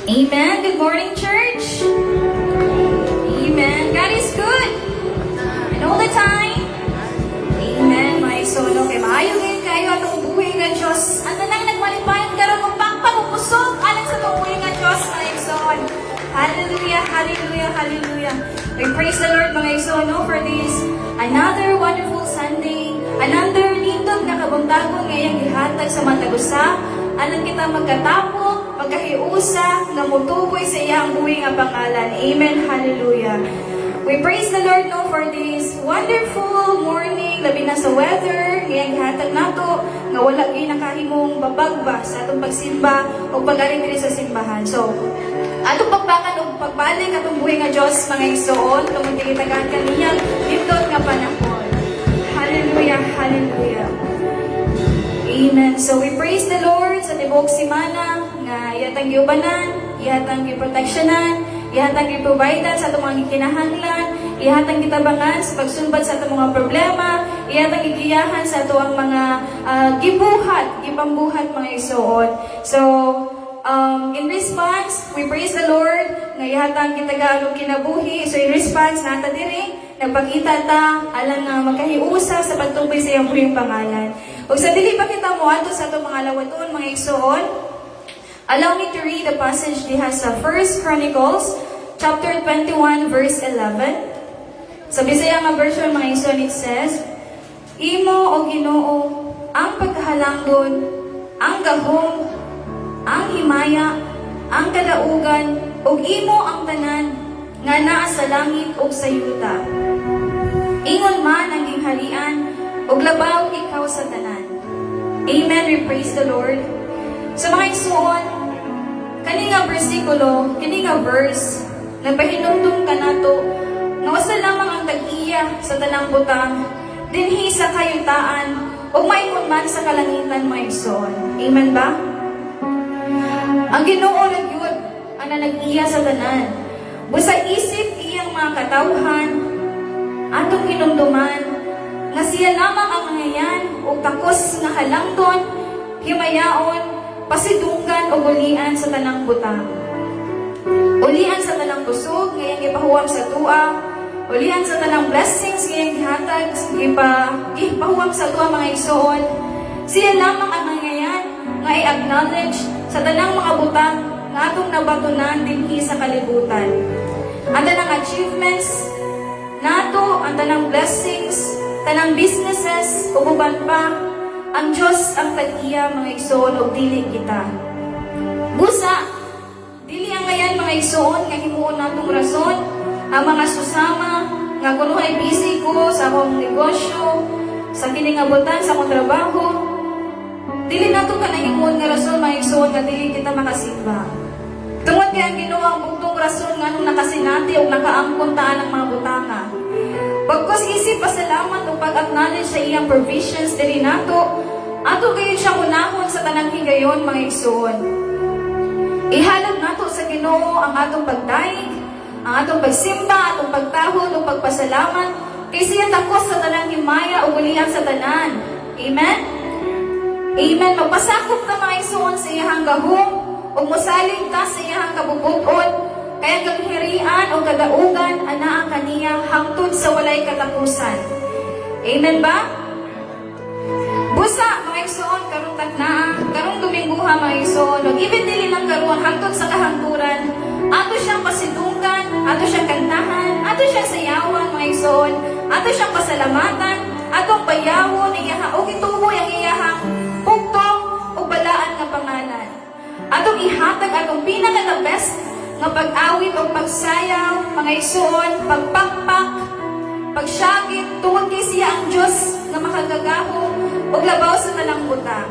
Amen. Good morning, church. Amen. God is good. And all the time. Amen. Mga isono, kay maayo ngayon kayo at ubuhay nga Diyos. Ano nang nagmalipayan ka rin kung pagpapusog alang sa tubuhay nga Diyos, mga isono. Hallelujah, hallelujah, hallelujah. We praise the Lord, mga isono, for this another wonderful Sunday. Another nindog na kabuntagon ngayong ihatag sa matagusa. Alam kita magkatapok, magkahiusa, nga mutuboy sa iyang buhay nga pangalan. Amen, hallelujah. We praise the Lord no for this wonderful morning, labi na sa weather, ngayong ihatag nato, nga wala kayo nakahimong babagba sa atong pagsimba o pag-aring diri sa simbahan. So, atong pagbakan o pagbalik atong buhay nga Diyos, mga igsoon, tumunti kita kaniyang nindot nga panahon. Hallelujah, hallelujah. Amen. So we praise the Lord sa tibok simana nga ihatang giubanan, ihatang giproteksyonan, ihatang giprovidean sa atong mga kinahanglan, ihatang gitabangan sa pagsulbad sa atong mga problema, ihatang gigiyahan sa atong mga gipambuhat mga isuot. So in response, we praise the Lord nga ihatang gitagaan og kinabuhi. So in response nata diri nagpakita ta alang nga magkahiusa sa pagtuboy sa iyang buhing pangalan. Ug sa dili pa kita moadto sa atong mga lawaton, mga igsoon, allow me to read the passage diha sa 1 Chronicles chapter 21 verse 11. Sa Bisaya nga version, mga igsoon, it says, Imo o Ginoo ang pagkahalangdon, ang gahom, ang himaya, ang kadaugan, ug imo ang tanan nga naa sa langit ug sa yuta. Ingon man ang gingharian, ug labaw ikaw sa tanan. Amen. We praise the Lord. Sa mga igsoon, kani nga bersikulo, kani nga verse, nagpahinumdum ka nato, nga wasa lamang ang tag-iya sa tanang butang, dinhi sa kayutaan, ug maingon man sa kalangitan, mga igsoon. Amen ba? Ang Ginoo nagyud ang nag-iya sa tanan. Busa isip iyang mga katawhan, atong hinumduman, nga siya lamang ang ngayan o takos nga halangdon, himayaon, pasidunggan o ulian sa tanang butang. Ulian sa tanang busog, ngayang ipahuwam sa tua, ulian sa tanang blessings, ngayang gihatag, ipahuwam sa tua, mga igsoon. Siya lamang ang ngayan nga i-acknowledge sa tanang mga butang nga atong nabatunan dinhi sa kalibutan. Ang tanang achievements nato, ang tanang blessings, tanang businesses, ug uban pa, ang Diyos ang tag-iya, mga igsoon, ug dili kita. Busa, dili ang ngayan, mga igsoon, nga himuon natong rason, ang mga susama, nga kuno ay busy ko sa akong negosyo, sa kiningabutan, sa akong trabaho, dili nato ka na himuon nga rason, mga igsoon, nga dili kita makasimba. Tungod kaya ang Ginoo ang bugtong rason nga nung nakasinati o nakaangkon taan ang mga butanga. Pagkos isip pasalamat o pag-acknowledge sa iyang provisions diri nato, ato gayon siya unahon sa tanang higayon, mga igsoon. Ihalog nato sa Ginoo ang atong pagdaig, ang atong pagsimba, atong pagtahod o pagpasalamat, kay siya takos sa tanang himaya o ulian sa tanan. Amen? Amen. Magpasakop ta, mga igsoon, sa iyang gahom, o musalig ta sa iyang kabubuton, kaya kaghirian o kadaugan, ana ang kaniya, hangtod sa walay katapusan. Amen ba? Busa, mga igsoon, karong tagnaa, karong Domingguha, mga igsoon, o even dili lang karon hangtod sa kahangturan, ato siyang pasidunggan, ato siyang kantahan, ato siyang sayawan, mga igsoon, ato siyang pasalamatan, atong payawon, o gituboy ang iyahang pugtong o balaan nga pangalan. Atong ihatag atong pinaka-the best nga pag-awit o pagsayaw, mga igsoon, pagpakpak, pagsyagit, tungod kay siya ang Diyos nga makagagaho o labaw sa tanang buta.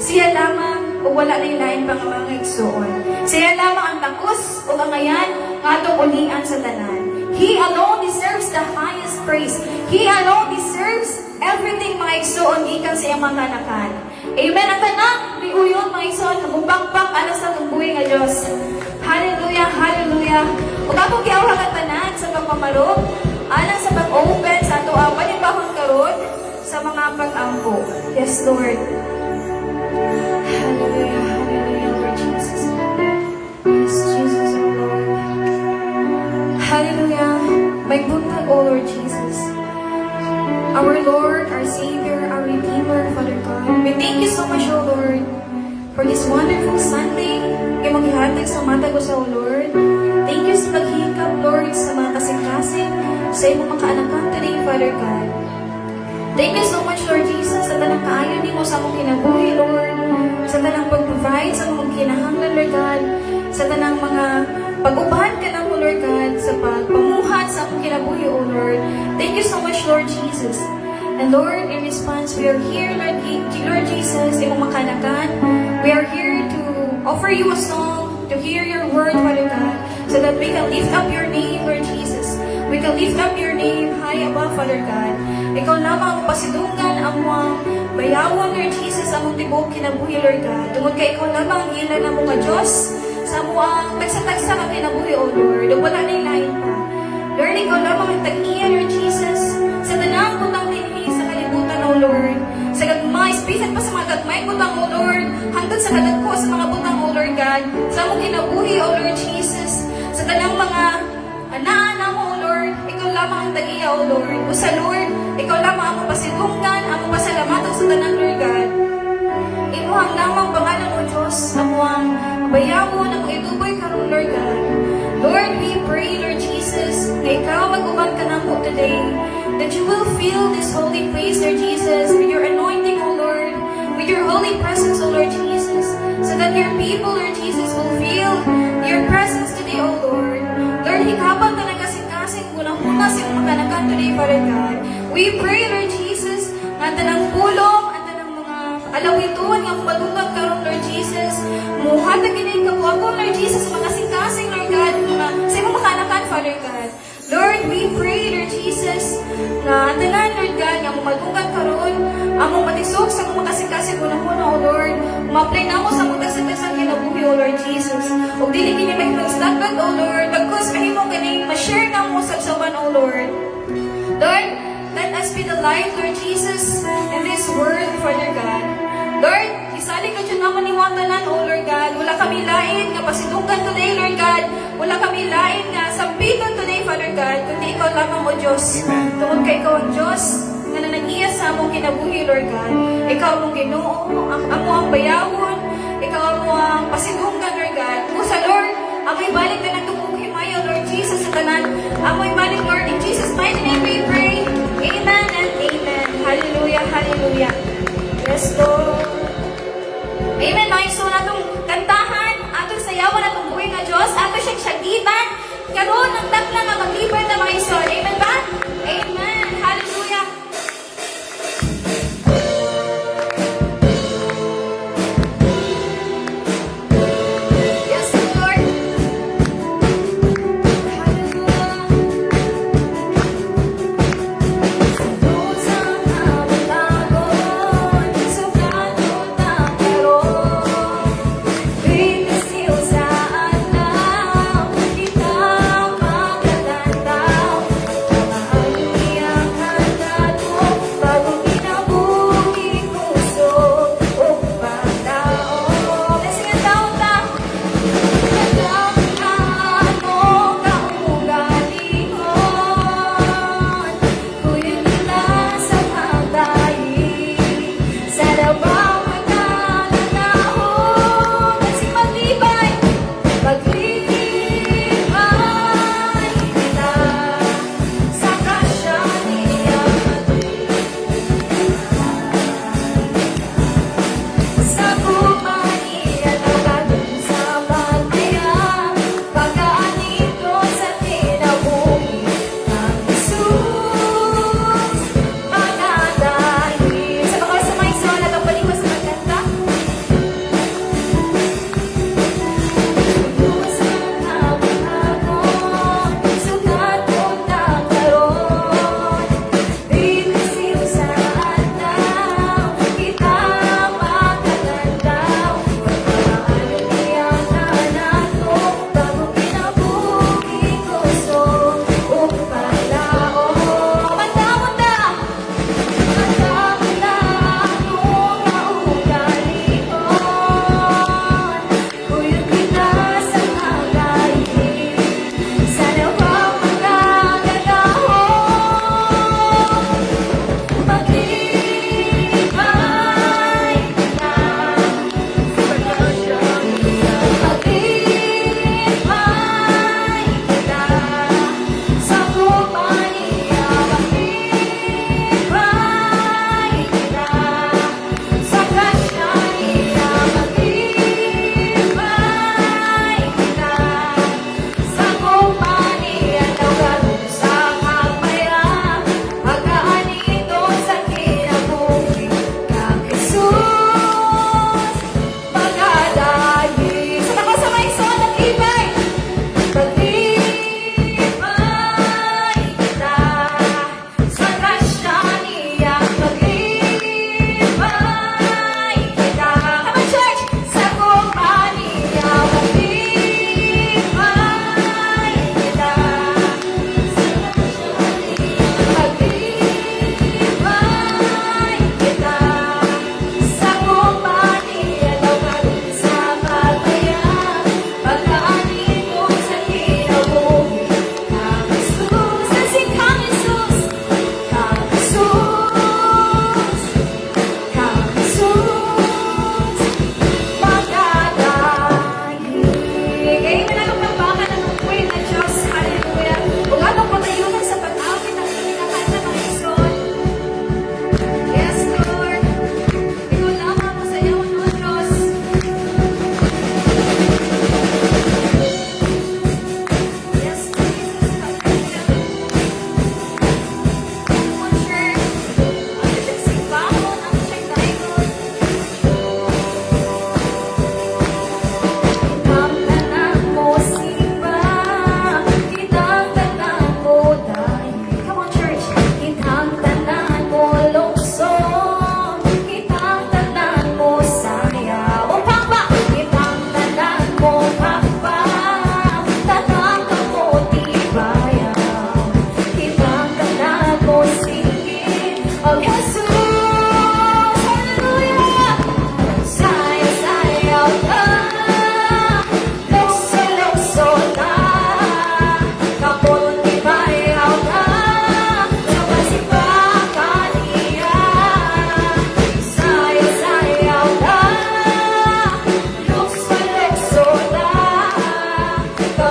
Siya lamang o wala na ilain pang mga igsoon. Siya lamang ang takos o angayan nga atong ulian sa tanan. He alone deserves the highest praise. He alone deserves everything, mga igsoon, gikan sa iyang mga kanakan. Amen. Ang tanang uyon, mga igsoon, mubakpak alas sa tumbuhi nga Diyos. Hallelujah, hallelujah. Ug ako giawha ka tanan sa pagpamaro, alang sa pag-open sa ato panibahon karon sa mga pag-ampo. Yes, Lord. Hallelujah, hallelujah, Lord Jesus. Yes, Jesus. O Lord Jesus. Our Lord, our Savior, our Redeemer, Father God. We thank you so much, O Lord, for this wonderful Sunday. Kaya maghihatag sa mata ko sa O Lord. Thank you sa paghikap, Lord, sa mga kasing-kasing, sa imong mga kaanakan today, Father God. Thank you so much, Lord Jesus, sa tanang kaayon ni mo sa among kinabuhi, Lord. Sa tanang pag-provide sa among kinahanglan, Lord God. Sa tanang mga pag-upahan ka na mo, Lord God, sa pagpamuhat sa among kinabuhi, O Lord. Thank you so much, Lord Jesus. And Lord, in response, we are here, Lord Jesus, imong makanakan. We are here to offer you a song, to hear your word, Father God, so that we can lift up your name, Lord Jesus. We can lift up your name high above, Father God. Ikaw lamang ang pasidungan, ang mga bayawan, Lord Jesus, ang tibok kinabuhi, Lord God. Tungod ka ikaw lamang ang ilan ng mga Diyos, sa mga tagsa-tagsa ka kinabuhi, O Lord. O wala na ilahin pa. Lord, ikaw lamang ang tag-iya, Lord Jesus, sa tanang butang dinhi sa kalibutan, O Lord. Sa gagmay, spisan pa sa mga gagmay butang, O Lord, hanggang sa kadagko sa mga butang, O Lord God, sa among kinabuhi, O Lord Jesus, sa tanang mga anaan mo, O Lord, ikaw lamang ang tag-iya, O Lord. O sa Lord, ikaw lamang ang pasidungan, ang pasalamatan sa tanang, Lord God. Imuhang lamang pangalan, O Diyos, amuang bayamon, ang ituboy karon, Lord God. Lord, we pray, Lord Jesus, na ikaw mag-ubang ka na po today, that you will fill this holy place, Lord Jesus, with your anointing, O Lord, with your holy presence, O Lord Jesus, so that your people, Lord Jesus, will feel your presence today, O Lord. Lord, hikapan ka na kasing-kasing, gunang-una sa mga kanakan today, Father God. We pray, Lord Jesus, na tanang pulong, at tanang mga alawituan nga patugang karon, Lord Jesus, muhatag ginay ka po ako, Lord Jesus, mga kasing-kasing, Lord God, sa imong mga kanakan, Father God. Lord, we pray, Lord Jesus, na tanan, Lord God, nga mamadunggan karon, among matisok sa mga kasing-kasing gunang-una, O Lord, ma-apply na mo sa mga kasing-kasing kinabuhi, O Lord Jesus. O dili kini may pagstagad, O Lord, dagkos mahimo kini ma-share na mo sa saban, O Lord. Lord, let us be the light, Lord Jesus, in this world, Father God. Lord, isali ka dyan naman ni Watanan, O Lord God. Wala kami lain nga pasidunggan today, Lord God. Wala kami lain nga sambiton today, Father God, kundi ikaw lamang, O Diyos. Tungod ka ikaw ang Diyos nga nanag-iya sa among kinabuhi, Lord God. Ikaw among Ginoo, amo ang bayawon, ikaw amo ang pasidunggan, Lord God. Kung sa Lord, amoy balik na nagtumuhimaya, Lord Jesus, sa tanan. Amoy balik, Lord, in Jesus' mighty name we pray. Amen and amen. Hallelujah, hallelujah. Yes, Lord. Amen, mga iso na itong kantahan, atong sayawan na itong buhay nga Diyos, ato siyang syagitan, karoon ng takla nga mag-liber na mga iso. Amen ba? Amen. Hallelujah.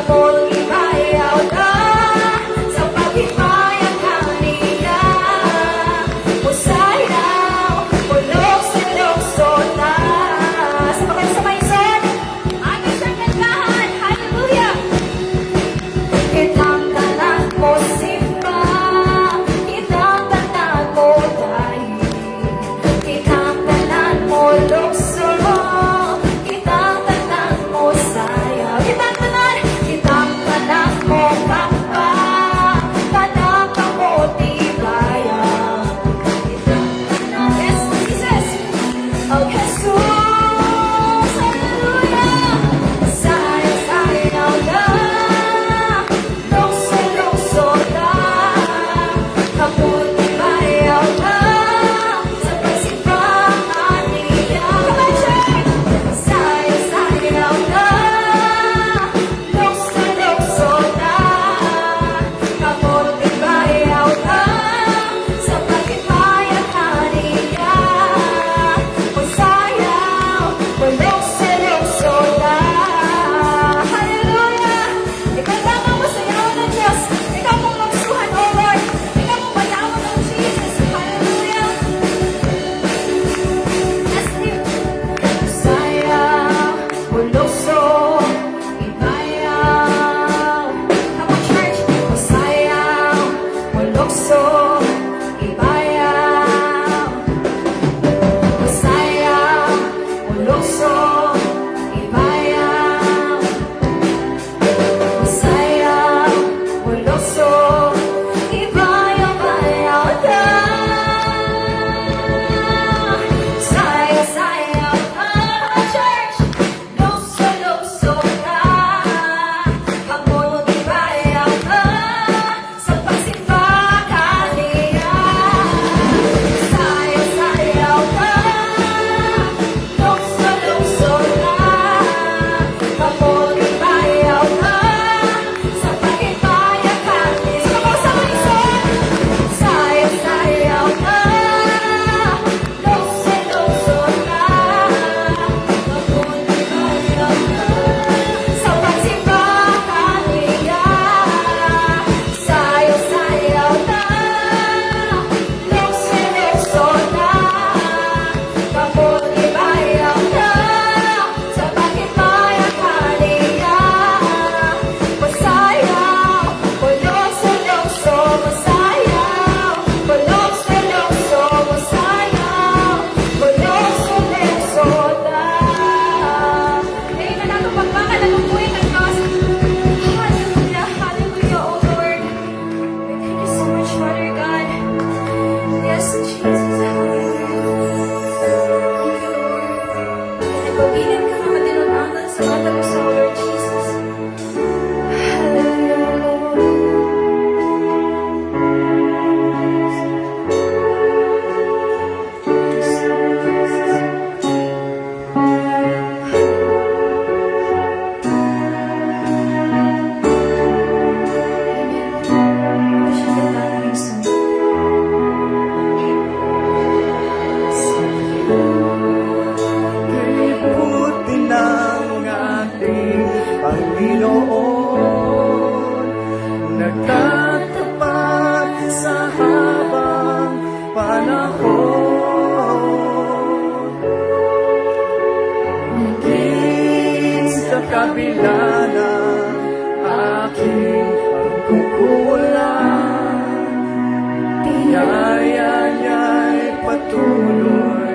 Kapag ibayaw na sa paghimayang kanina, usayaw, ulog sa lukso na. Sa pagkasamaysan, ating siyang kantahan. Hallelujah! Kitang tanan mo simba, kitang tanan mo dahil, kitang tanan mo lukso, kitang tanan mo sayaw, kitang tanan mo kapa, tanan ka mo tibayan, kitang tanan, yes, Jesus, oh Jesus, hallelujah, sayaw na, lukso na, kapag ibayaw na, sa pagsimbahan niya. Come on, church! Sayaw na, lukso na, kapag ibayaw na, sa paghimayang niya. Usayaw, lukso na. Hallelujah! Ikantama mo sayaw ng Diyos. Ikaw mong magsuhan, O Lord. Ikaw mong bayawan ng Jesus. Hallelujah! Let's live. Usayaw, lukso, ibayaw. Come on, church. Usayaw, lukso, ibayaw. Usayaw, lukso, ibayaw. Usayaw, lukso, ibayaw, bayaw na. Sayaw na, church. Lukso na. Kapag ibayaw na, sa pagsimbahan niya. Sayaw na, lukso na. Kapag ibayaw na, sa paghimayang niya. Sa pagkasamaysan, sayaw na, lukso na. Kapag ibayaw na, sa pagsimbahan niya. Sayaw na, lukso na. Kapag ibayaw na, sa paghimayang niya. Masayaw, lukso, masayaw. Lukso, masayaw. Lukso na. Ngayon na natin pagpaka na lupuin ng Diyos. Hallelujah, hallelujah, O Lord. We thank you so much, Father God. Yes, Jesus, hallelujah. Thank you, Lord. Nagpabilin ka nga matinunanan sa mata ko sa Lord Jesus. Hallelujah, Lord. Kay buti ng ating Panginoon, nagtatapat sa habang panahon. Higit sa kabila ng aking pagkukulang, biyaya niya'y patuloy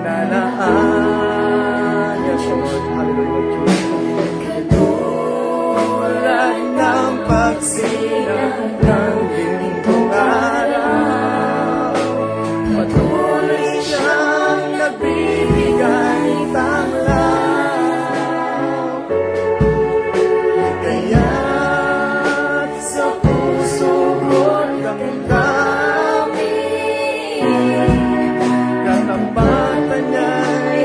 na naan. Yes, Lord. Hallelujah. Katulad ng pagsilang ng linggong araw, patuloy siyang nagbibigay tanglaw. Kaya't sa puso ko't damdamin, katapatan niya'y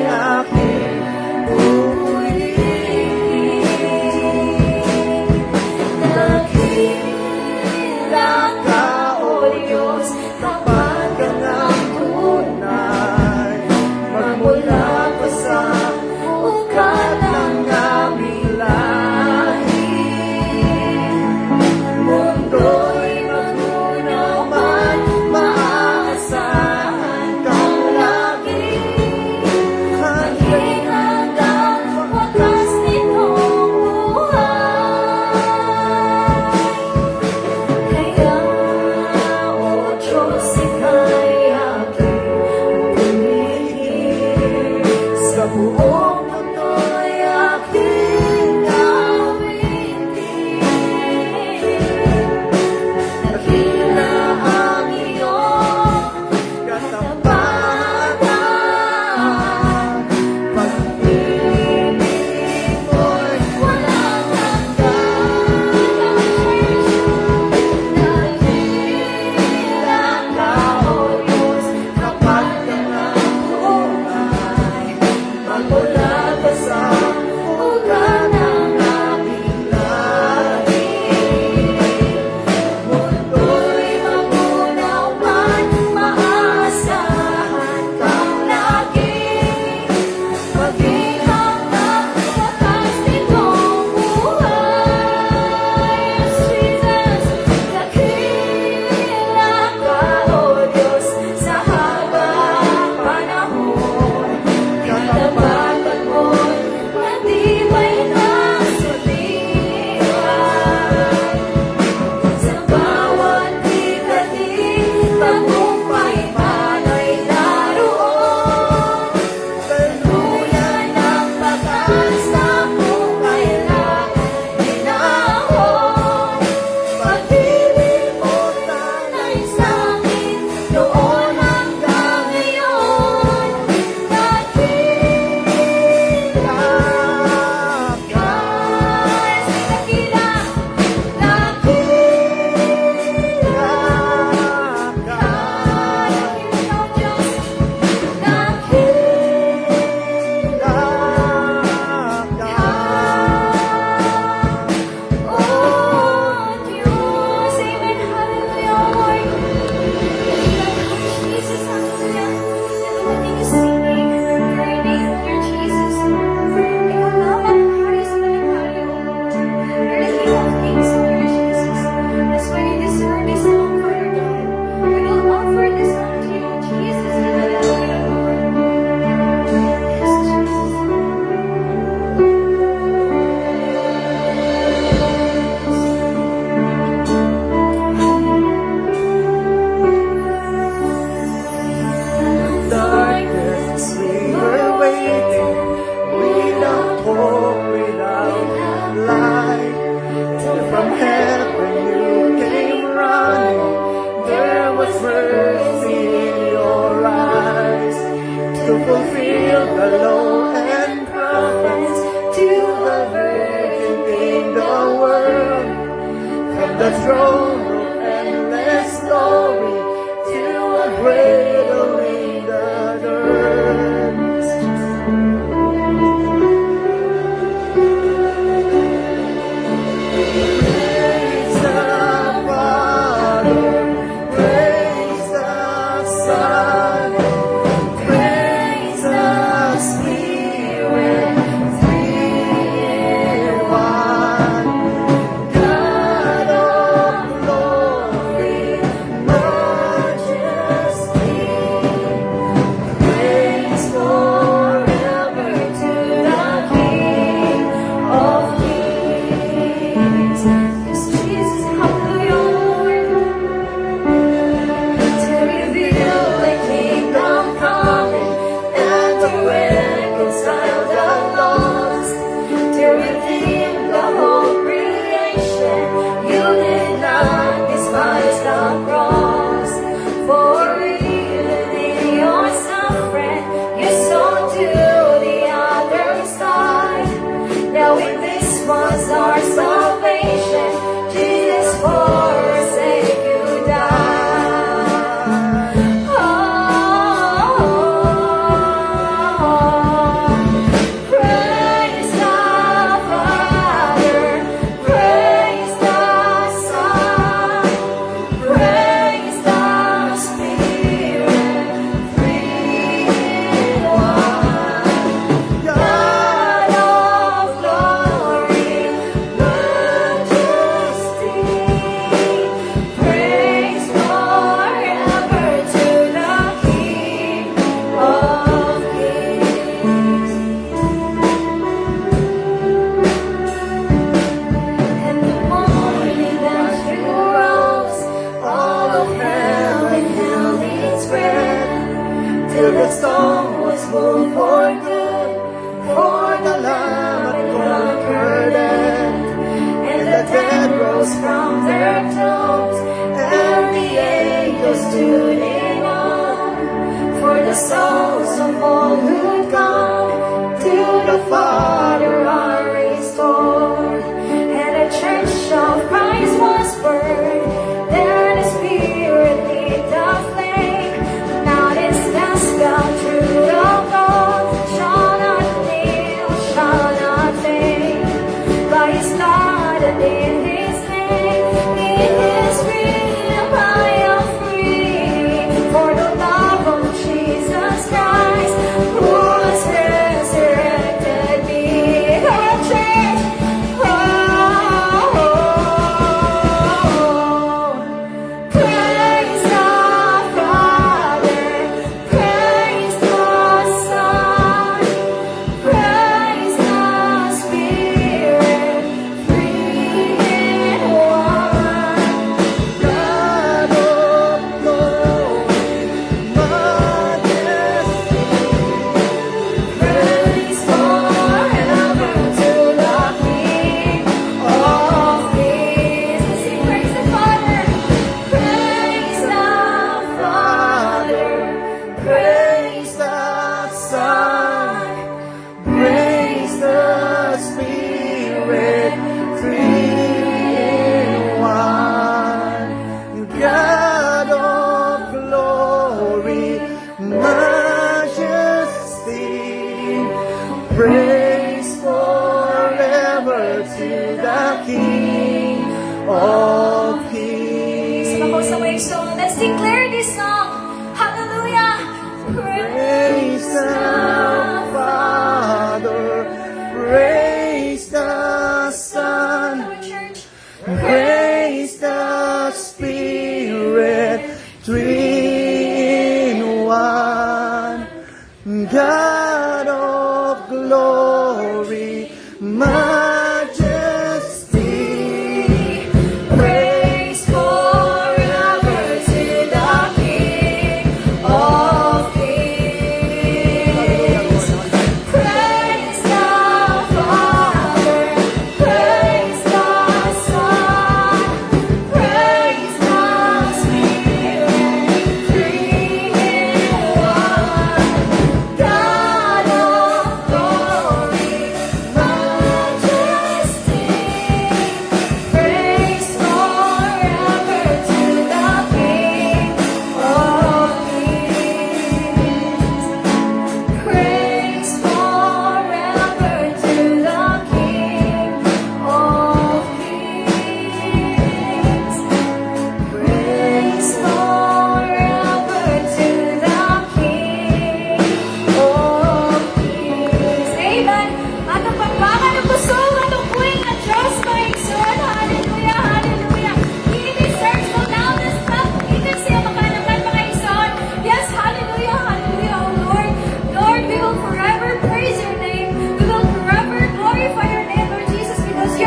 the throne of endless glory, to a greater in the earth. Praise the Father, praise the Son, praise the Spirit, three in one. God of glory, majesty, praise forever to the King of Kings. Yes, Jesus, hallelujah, Lord. To reveal the kingdom coming and to reconcile the lost, to redeem the whole creation. You did not despise the cross, for even in your suffering you saw to the other side. Now if this was our salvation, Jesus for our sake you died. Praise the Father, praise the Son, praise the Spirit, three in one. God of glory, majesty, praise forever to the King of Kings. And the morning that you rose, all of heaven held its breath, till the stone was moved for good, for the Lamb had conquered death. And the dead rose from their tombs, and the angels stood in awe, for the souls of all who'd gone to the Father are restored. And a church of Christ was burned, then the Spirit lit the flame. Now this gospel true of God shall not kneel, shall not fade. By His blood and in His name, in His freedom I am free. For the love of Jesus Christ, who has resurrected me. Come on, church! Praise the Father, praise the Son, praise the Spirit, three in one. God of glory, majesty, praise forever to the King of Kings. Let's sing praise the Father, praise the Father, praise the Son, praise the Spirit, three in one. God of glory, majesty, praise forever to the King of Kings. So let's declare this song. Hallelujah. Praise the Father, praise the Son, Church. praise the Spirit, three in one. God of glory, majesty, Praise forever to the King of Kings. Praise the Father, praise the Son,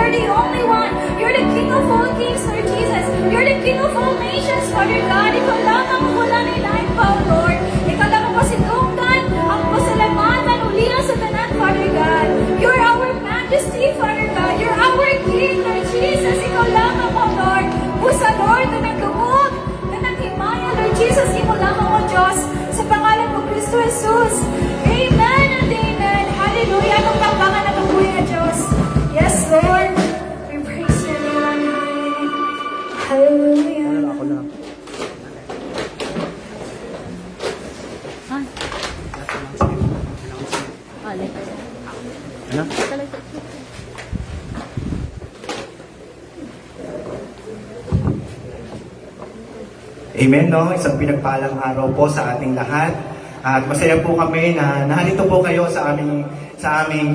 You're the only one. You're the King of all kings, Lord Jesus. You're the King of all nations, Father God. Ikaw lang ang wala na ilahin pa, O Lord. Ikaw lang ang pasidunggan, ang pasalamatan, ulihan sa tanan, Father God. You're our majesty, Father God. You're our King, Lord Jesus. Ikaw lang ang, O Lord. Busa, Lord, na nagdumog, na naghimaya, Lord Jesus. Ikaw lang ang, O Diyos. Sa pangalan mo, Kristo Jesus. Amen and amen. Hallelujah. Anong tambangan na tubuhin na Diyos. Yes, Lord. We praise your name. Hallelujah. Ako lang. Ano? Amen, no? Isang pinagpalang araw po sa ating lahat. At masaya po kami na narito po kayo sa aming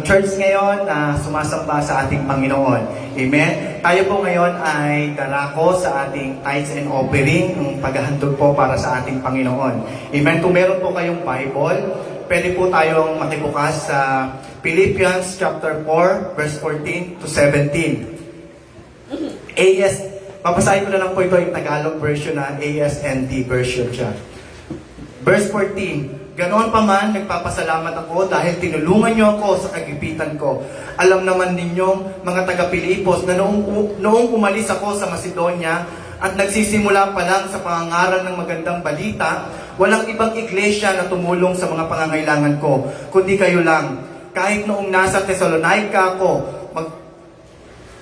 church ngayon na sumasamba sa ating Panginoon. Amen? Tayo po ngayon ay darako sa ating tithes and offering, ang paghahandog po para sa ating Panginoon. Amen? Kung meron po kayong Bible, pwede po tayong makibukas sa Philippians chapter 4, verse 14 to 17. Papasahin ko na lang po ito yung Tagalog version na ASND version siya. Verse 14, ganoon pa man, nagpapasalamat ako dahil tinulungan niyo ako sa kagipitan ko. Alam naman ninyong mga taga-Pilipos na noong umalis ako sa Macedonia at nagsisimula pa lang sa pangangaral ng magandang balita, walang ibang iglesia na tumulong sa mga pangangailangan ko, kundi kayo lang. Kahit noong nasa Thessalonica ako,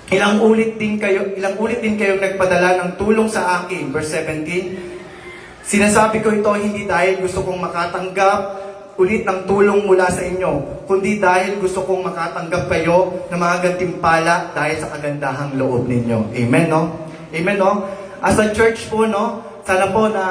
ilang ulit din kayong nagpadala ng tulong sa akin. Verse 17, sinasabi ko ito hindi dahil gusto kong makatanggap ulit ng tulong mula sa inyo, kundi dahil gusto kong makatanggap kayo ng mga gantimpala dahil sa kagandahang loob ninyo. Amen, no? Amen, no? As a church po, no, sana po na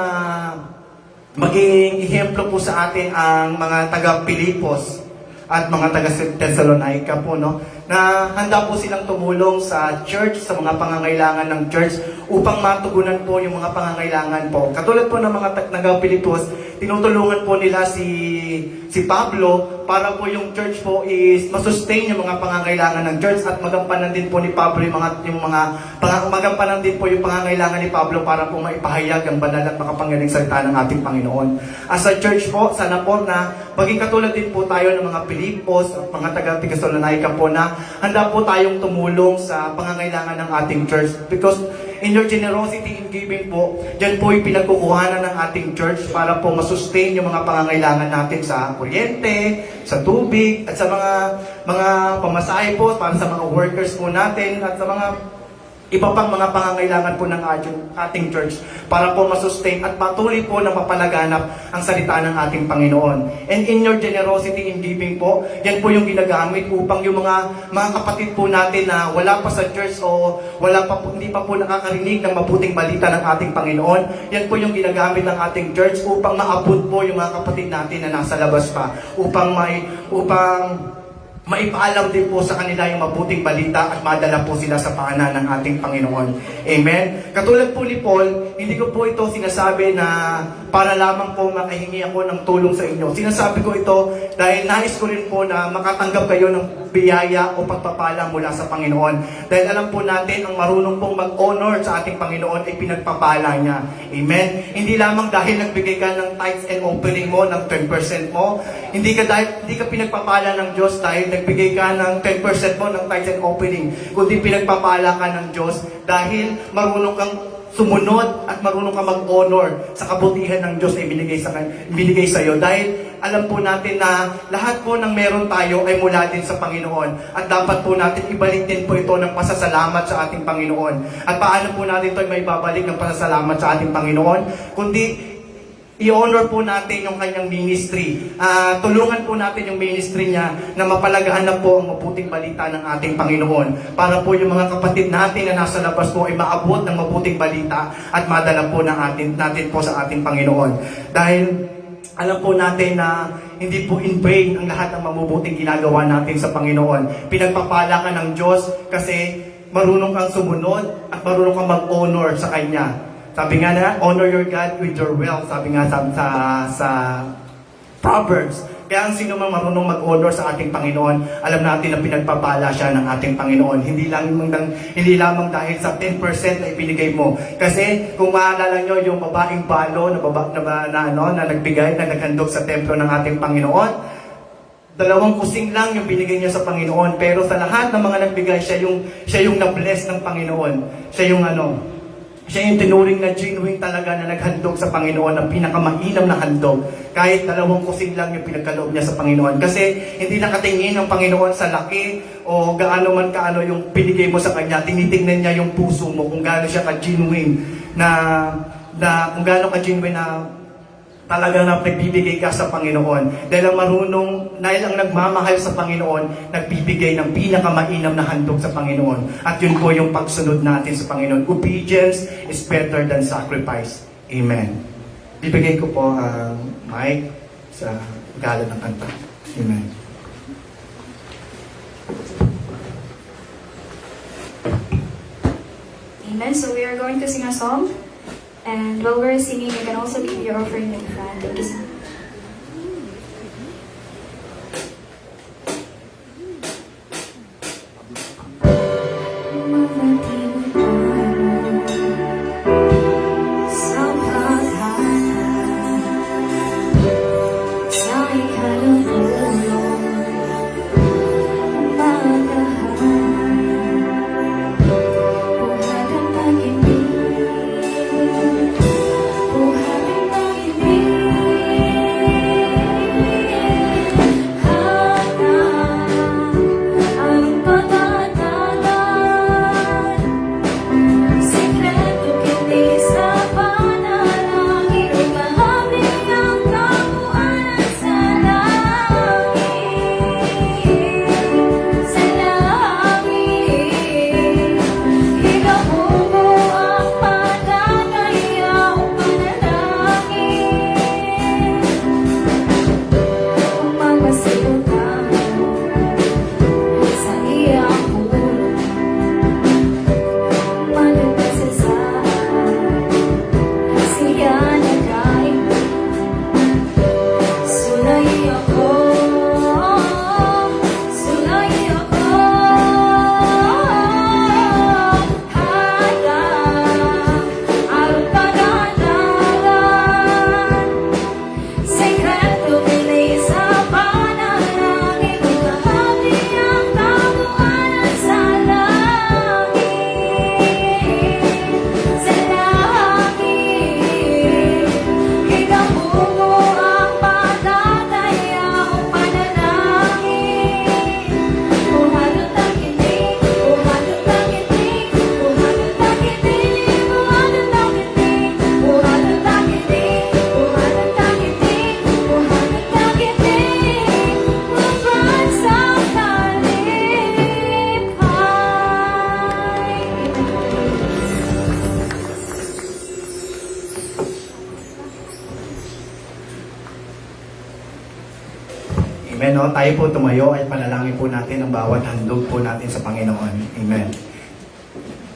maging ehemplo po sa atin ang mga taga-Pilipos at mga taga-Thessalonica po, no, na handa po silang tumulong sa church, sa mga pangangailangan ng church upang matugunan po yung mga pangangailangan po. Katulad po ng mga taga-Pilipos, tinutulungan po nila si Pablo para po yung church po is masustain yung mga pangangailangan ng church at magampanan din po ni Pablo magampanan din po yung pangangailangan ni Pablo para po maipahayag ang banal at makapangyarihang salita ng ating Panginoon. As a church po, sana po na maging katulad din po tayo ng mga Pilipos at mga taga-Thessalonica po na handa po tayong tumulong sa pangangailangan ng ating church. Because in your generosity in giving po, dyan po yung pinagkukuhanan ng ating church para po masustain yung mga pangangailangan natin sa kuryente, sa tubig, at sa mga pamasahe po para sa mga workers po natin at sa mga iba pang mga pangangailangan po ng ating church para po masustain at patuloy po na mapalaganap ang salita ng ating Panginoon. And in your generosity in giving po, yan po yung ginagamit upang yung mga kapatid po natin na wala pa sa church o hindi pa po nakakarinig ng mabuting balita ng ating Panginoon, yan po yung ginagamit ng ating church upang maabot po yung mga kapatid natin na nasa labas pa, upang maipaalam din po sa kanila yung mabuting balita at madala po sila sa paanan ng ating Panginoon. Amen? Katulad po ni Paul, hindi ko po ito sinasabi na para lamang po makahingi ako ng tulong sa inyo. Sinasabi ko ito dahil nais ko rin po na makatanggap kayo ng biyaya o pagpapala mula sa Panginoon. Dahil alam po natin, ang marunong pong mag-honor sa ating Panginoon ay pinagpapala niya. Amen? Hindi lamang dahil nagbigay ka ng tithes and offering mo, ng 10% mo, hindi ka pinagpapala ng Diyos dahil nagbigay ka ng 10% mo ng tithes and offering, kundi pinagpapala ka ng Diyos dahil marunong kang sumunod at marunong kang mag-honor sa kabutihan ng Diyos na ibinigay sa iyo. Dahil alam po natin na lahat po ng meron tayo ay mula din sa Panginoon at dapat po natin ibalik din po ito ng pasasalamat sa ating Panginoon. At paano po natin ito ay may babalik ng pasasalamat sa ating Panginoon? Kundi i-honor po natin yung kanyang ministry. Tulungan po natin yung ministry niya na mapalagahan na po ang mabuting balita ng ating Panginoon. Para po yung mga kapatid natin na nasa labas po ay maabot ng mabuting balita at madala po natin po sa ating Panginoon. Dahil alam po natin na hindi po in vain ang lahat ng mabubuting ginagawa natin sa Panginoon. Pinagpapala ka ng Diyos kasi marunong kang sumunod at marunong kang mag-honor sa Kanya. Sabi nga na, honor your God with your wealth. Sabi nga sa Proverbs Kaya ang sino man marunong mag-honor sa ating Panginoon, alam natin na pinagpapala siya ng ating Panginoon. Hindi lamang dahil sa 10% na ibinigay mo. Kasi kung maalala nyo yung babaeng balo na nagbigay, na naghandog sa templo ng ating Panginoon, 2 kusing lang yung binigay niya sa Panginoon. Pero sa lahat ng mga nagbigay, siya yung na-bless ng Panginoon. Siya yung tinuring na genuine talaga na naghandog sa Panginoon, ang pinakamainam na handog. Kahit 2 kusing lang yung pinagkaloob niya sa Panginoon. Kasi hindi nakatingin ng Panginoon sa laki o gaano man kaano yung pinigay mo sa Kanya. Tinitingnan niya yung puso mo, kung gaano siya ka-genuine kung gaano ka-genuine na talagang nagbibigay ka sa Panginoon. Dahil ang nagmamahal sa Panginoon, nagbibigay ng pinakamainam na handog sa Panginoon. At yun po yung pagsunod natin sa Panginoon. Obedience is better than sacrifice. Amen. Bibigay ko po ang mic sa gala ng kanta. Amen. Amen. So we are going to sing a song. And while we're singing, you can also leave your offering in front. Thank you so much. Amen. No? Tayo po tumayo at panalangin po natin ang bawat handog po natin sa Panginoon. Amen.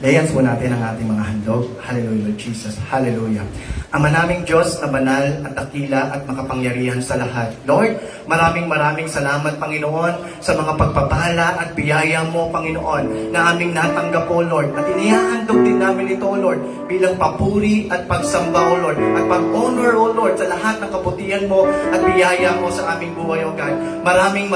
Layans po natin ang ating mga handog. Hallelujah, Lord Jesus. Hallelujah. Ama naming Diyos na banal at dakila at makapangyarihan sa lahat. Lord, maraming salamat, Panginoon, sa mga pagpapala at biyaya mo, Panginoon, na aming natanggap, O Lord. At inihahandog din namin ito, O Lord, bilang papuri at pagsamba, O Lord, at pag-honor, O Lord, sa lahat ng kabutihan mo at biyaya mo sa aming buhay, O God. Maraming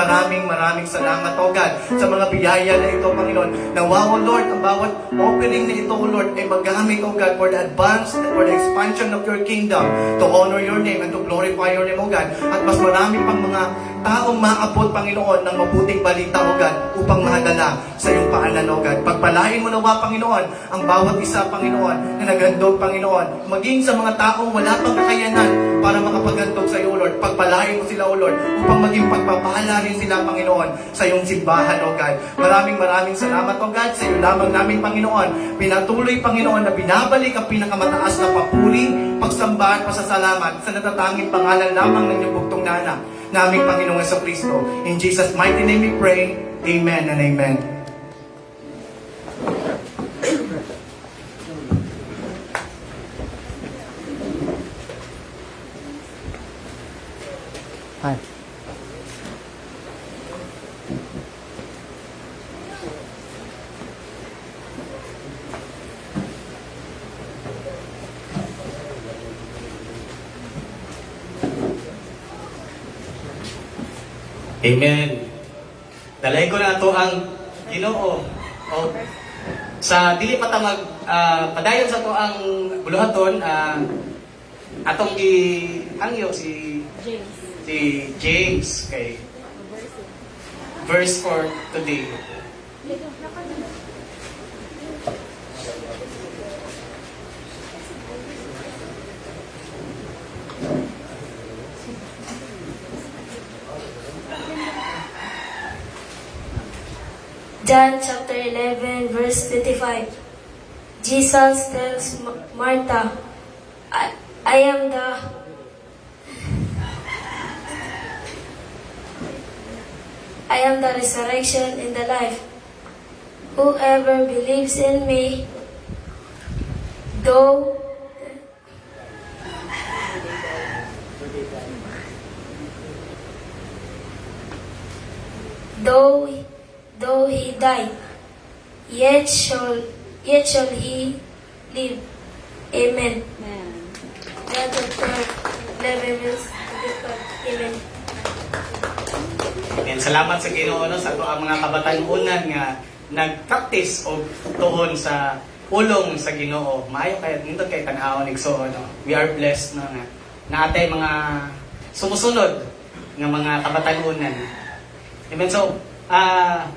salamat, O God, sa mga biyaya na ito, Panginoon. Nawa, O Lord, ang bawat opening na ito, O Lord, ay magamit, O God, for the advance and for the expansion of your kingdom, to honor your name and to glorify your name, O God. At mas marami pang mga taong maabot, Panginoon, ng mabuting balita, O God, upang mahadala sa iyong paanan, O God. Pagpalain mo nawa, Panginoon, ang bawat isa, Panginoon, na naghandog, Panginoon, maging sa mga taong wala pang kakayanan para makapaghandog sa iyo, Lord. Pagpalain mo sila, O Lord, upang maging pagpapala rin sila, Panginoon, sa iyong simbahan, O God. Maraming salamat, O God, sa iyo lamang namin, Panginoon. Pinatuloy, Panginoon, na binabalik ang pinakamataas na papuri, pagsamba at pasasalamat sa natatanging pangalan lamang ng iyong bugtong na anak, naming Panginoong Jesucristo. In Jesus' mighty name we pray. Amen and amen. Hi. Amen. Dalay ko na to ang Ginoo. O sa dili pa ta mag padayon sa to ang buluhaton, atong angyo si James kay verse for today. John chapter 11, verse 25. Jesus tells Martha, I am the resurrection and the life. Whoever believes in me, though though he died, yet shall he live. Amen. John chapter 11, verse 25. Amen. And salamat sa Ginoo no, sa ato ang mga kabatanunan nga nag-practice o tuon sa pulong sa Ginoo. Maayo kay nindot kay tan-awon igsoon no. We are blessed no nga naatay mga sumusunod nga mga kabatanunan. Amen. So,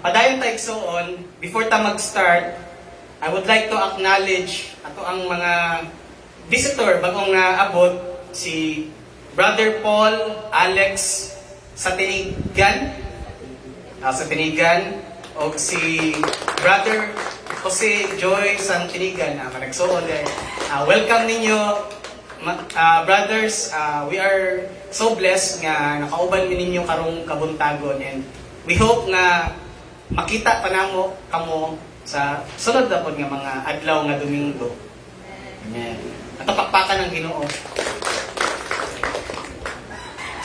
padayon ta igsoon, before ta mag-start, I would like to acknowledge ato ang mga visitor bagong abot, si Brother Paul Alex sa Tinigan, o si Brother Jose Joy sa Tinigan, managsoon din. Welcome ninyo, brothers. We are so blessed nga nakauban mi ninyo karong kabuntagon, and we hope nga makita pa namo kamo sa sunod na pod nga mga adlaw nga Domingo. Amen. Ato pakpakan ng Ginoo.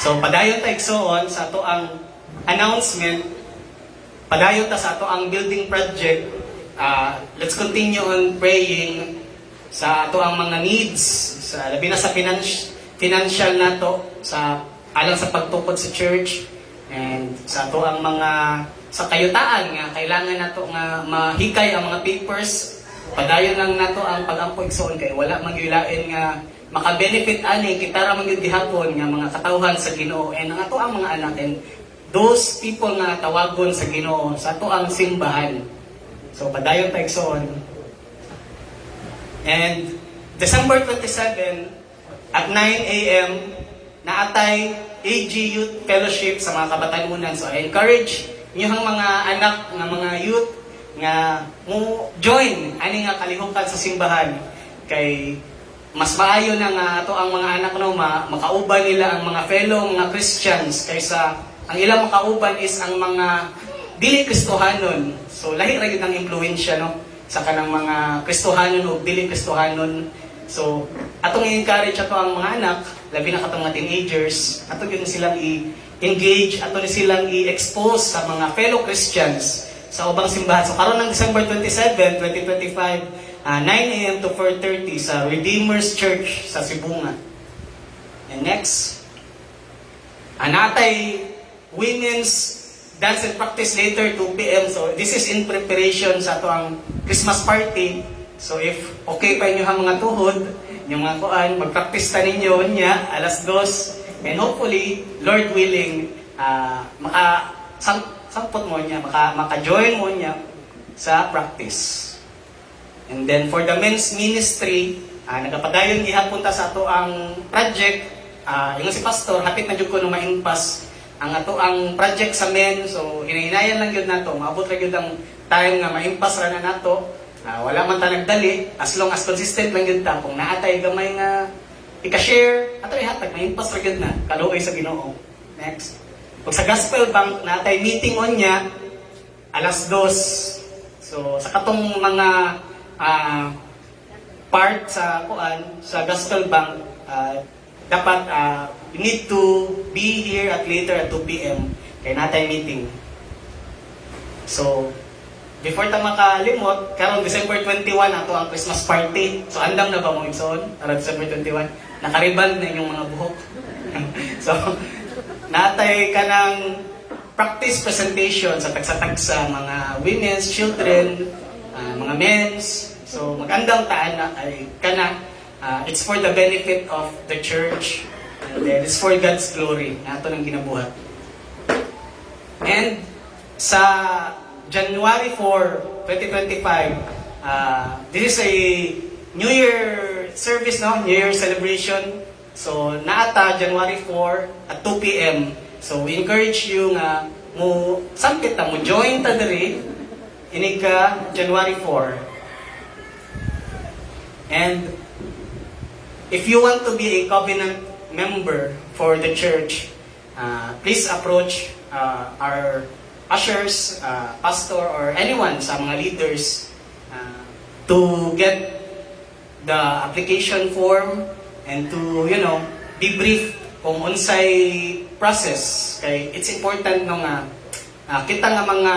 So padayon ta igsoon sa ato ang announcement. Padayon ta sa ato ang building project. Let's continue on praying sa ato ang mga needs, sa labi na sa financial nato, sa alang sa pagtukod sa church, and sa ato ang mga sa kayutaan nga kailangan nato nga mahikay ang mga papers. Padayon lang nato ang pagampo igsoon kay wala man gilain nga maka-benefit ani kita ra man gyud gihapon nga mga katawhan sa Ginoo, and ang ato ang mga anak and those people nga tawagon sa Ginoo sa ato ang simbahan. So padayon ta igsoon. And December 27 at 9 a.m. naatay AG Youth Fellowship sa mga kabatanunan. So I encourage inyong mga anak nga mga youth nga mo join ani nga kalihukan sa simbahan, kay mas maayo na nga ato ang mga anak no makauban nila ang mga fellow mga Christians kaysa ang ilang makauban is ang mga dili Kristohanon. So lahi ra gyud ang impluwensya no sa kanang mga Kristohanon o dili Kristohanon. So atong i-encourage ato ang mga anak, labi na katong mga teenagers, ato gyud silang i-engage, ato ni silang i-expose sa mga fellow Christians sa ubang simbahan. So karon ng December 27, 2025, 9 a.m. to 4:30 sa Redeemer's Church sa Sibunga. And next, anatay women's dance and practice later 2 p.m. So this is in preparation sa ato ang Christmas party. So if okay pa inyo ang mga tuhod, yung mga kuan, mag-practice ta ninyo niya alas 2, and hopefully Lord willing sampot mo niya, maka-join mo niya sa practice. And then for the men's ministry, nagapadayon gihapon ta sa ato ang project. Yung si pastor hapit na jud ko no maimpas ang ato ang project sa men. So hinahinayan lang gyud nato, maabot ra gyud ang time nga maimpas ra na nato. Wala man ta nagdali, as long as consistent lang gyud ta. Kung naatay gamay nga ika-share, ato ihatag maimpas ra gyud na kaluoy sa Ginoo. Next. Pag sa Gospel Bank, natay meeting on niya, alas 2. So, sa katong mga part sa kuan sa Gospel Bank, dapat you need to be here at later at 2 p.m. Kaya natay meeting. So, before ta makalimot, karon December 21 ato ang Christmas party. So, andam na ba mo igsoon? Para December 21, nakariband na inyong mga buhok. So, natay ka ng practice presentation sa tagsa-tagsa mga women's, children, mga men's. So magandang taan na ay kana. It's for the benefit of the church and then it's for God's glory na ito nang ginabuhat. And sa January 4, 2025, this is a New Year service, no? New Year celebration. So naata January 4 at 2 p.m. So we encourage you nga mo sampit ta mo join ta diri inig ka January 4. And if you want to be a covenant member for the church, please approach our ushers, pastor, or anyone sa mga leaders to get the application form and to, be brief kung unsay process. Kay it's important no nga kita nga mga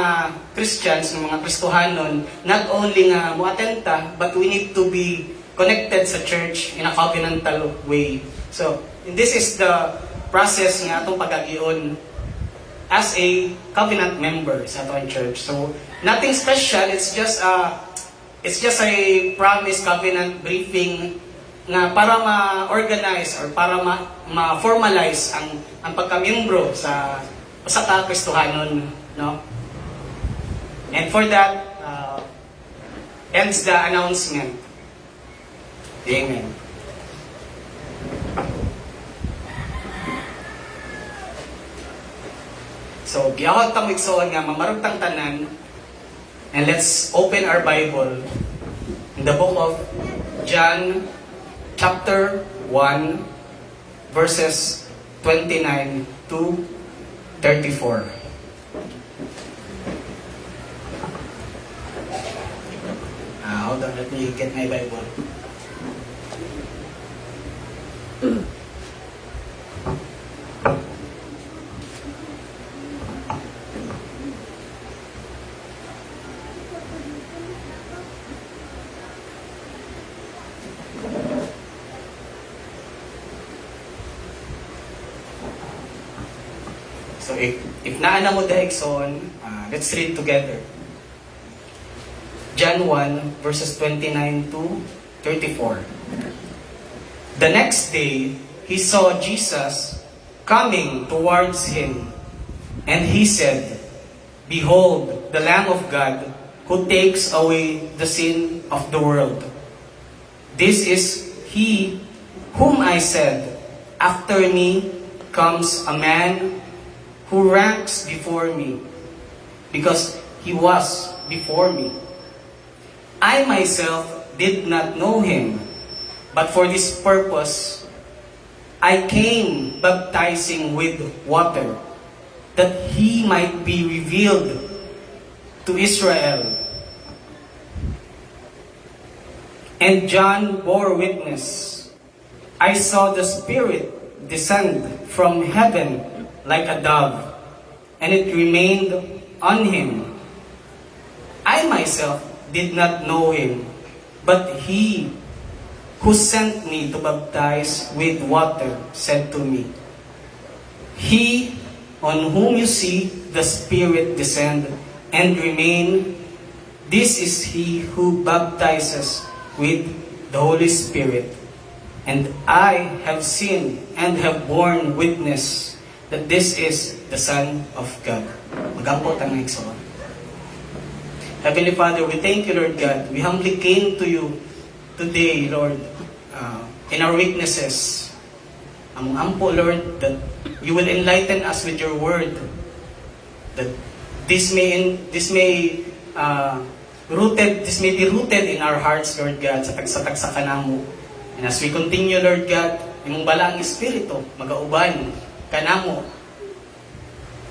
Christians, mga Kristohanon, not only nga mo-attend ta, but we need to be connected sa church in a covenantal way. So, this is the process nga atong pag-agion as a covenant member sa atong church. So, nothing special, it's just a promise covenant briefing na para ma-organize or para ma-formalize ang pagka-membro sa usa ka Kristohanon, no? And for that ends the announcement. Amen. So, giyahot ta mo igsoon nga mamarugtang tanan, and let's open our Bible in the book of John chapter 1 verses 29 to 34. Hold on, let me get my Bible. So if naana mo daigson, let's read together. John 1 verses 29 to 34. The next day, he saw Jesus coming towards him, and he said, "Behold, the Lamb of God who takes away the sin of the world. This is he whom I said, after me comes a man who ranks before me, because he was before me. I myself did not know him, but for this purpose I came baptizing with water, that he might be revealed to Israel." And John bore witness, "I saw the Spirit descend from heaven like a dove, and it remained on him. I myself did not know him, but he who sent me to baptize with water said to me, 'He on whom you see the Spirit descend and remain, this is he who baptizes with the Holy Spirit. And I have seen and have borne witness that this is the Son of God." Magampot ang igsoon. Heavenly Father, we thank you, Lord God. We humbly came to you today, Lord, in our weaknesses. Ampo, Lord, that you will enlighten us with your word, that this may be rooted in our hearts, Lord God, sa tagsa kanamo. And as we continue, Lord God, imong balang espiritu magauban kanamo.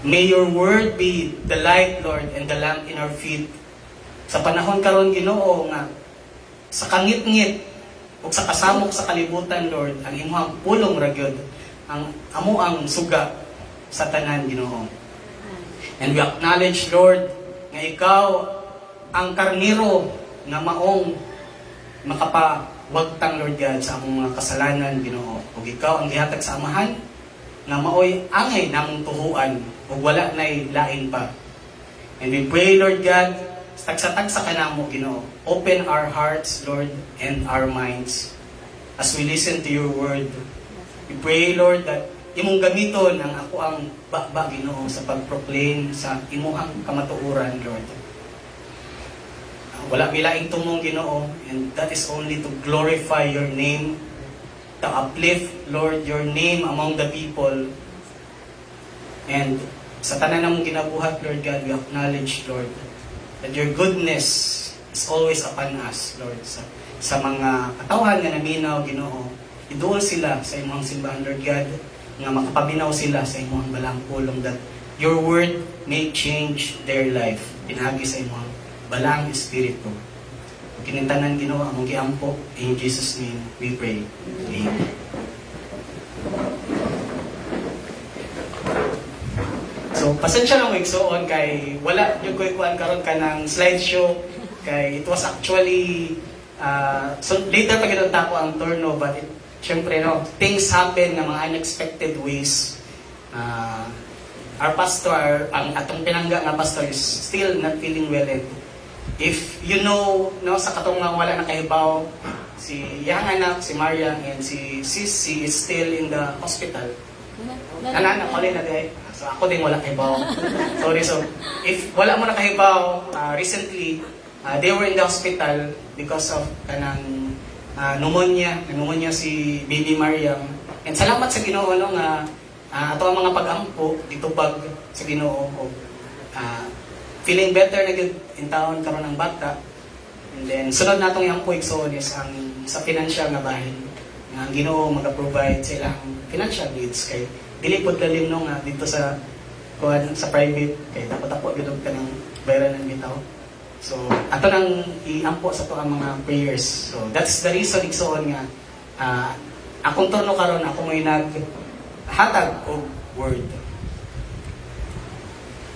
May your word be the light, Lord, and the lamp in our feet. Sa panahon karon, Ginoo, nga sa kangit-ngit o sa kasamok sa kalibutan, Lord, ang imong pulong ra gyud ang amo ang suga sa tanan, Ginoo. And we acknowledge, Lord, nga ikaw ang karniro na maong makapawagtang, Lord God, sa among mga kasalanan, Ginoo. Ug ikaw ang gihatag sa amahan na maoy angay namong tuhuan o wala na'y lain pa. And we pray, Lord God, tagsa-tagsa ka na mo, Ginoo. Open our hearts, Lord, and our minds as we listen to your word. We pray, Lord, that imong gamiton ang ako ang bakba, Ginoo, sa pag-proclaim sa imuhang kamatuoran, Lord. Wala bilaing tumong, Ginoo, and that is only to glorify your name, to uplift, Lord, your name among the people. And sa tanan namong ginabuhat, Lord God, we acknowledge, Lord, that your goodness is always upon us, Lord. Sa mga katawhan nga naminaw, Ginoo, iduol sila sa imong simbahan, Lord God, nga makapaminaw sila sa imong balang pulong, that your word may change their life. Pinagi sa imong balang espiritu. Kinintanan, Ginoo, among giampo. In Jesus' name we pray. Amen. So, pasensya lang mo igsoon kay wala yung kuikuan karon ka ng slideshow kay it was actually so later pa ginunta ko ang turno, but syempre no, things happen na mga unexpected ways. Our pastor, ang atong pinangga nga pastor is still not feeling well, and if you know, no, sa katong nga wala nakahibaw, si yang anak, si Maria, and si Sissy is still in the hospital. Anak ko na day. So ako din wala kahibaw. Sorry, so if wala mo nakahibaw, recently, they were in the hospital because of kanang pneumonia. Pneumonia si baby Mariam. And salamat sa Ginoo no nga ato ang mga pag-ampo dito pag sa Ginoo o feeling better na gyud in taon karon ang bata. And then sunod natong ampo igsoon is ang sa financial nga bahin. Nga ang Ginoo mag-provide sa ilang financial needs kay dili pod lalim no nga dito sa kuan sa private kay dapat gid ka ng bayaran ng bitaw. So ato nang iampo sa to ang mga prayers. So that's the reason igsoon nga akong turno karon ako may naghatag og word.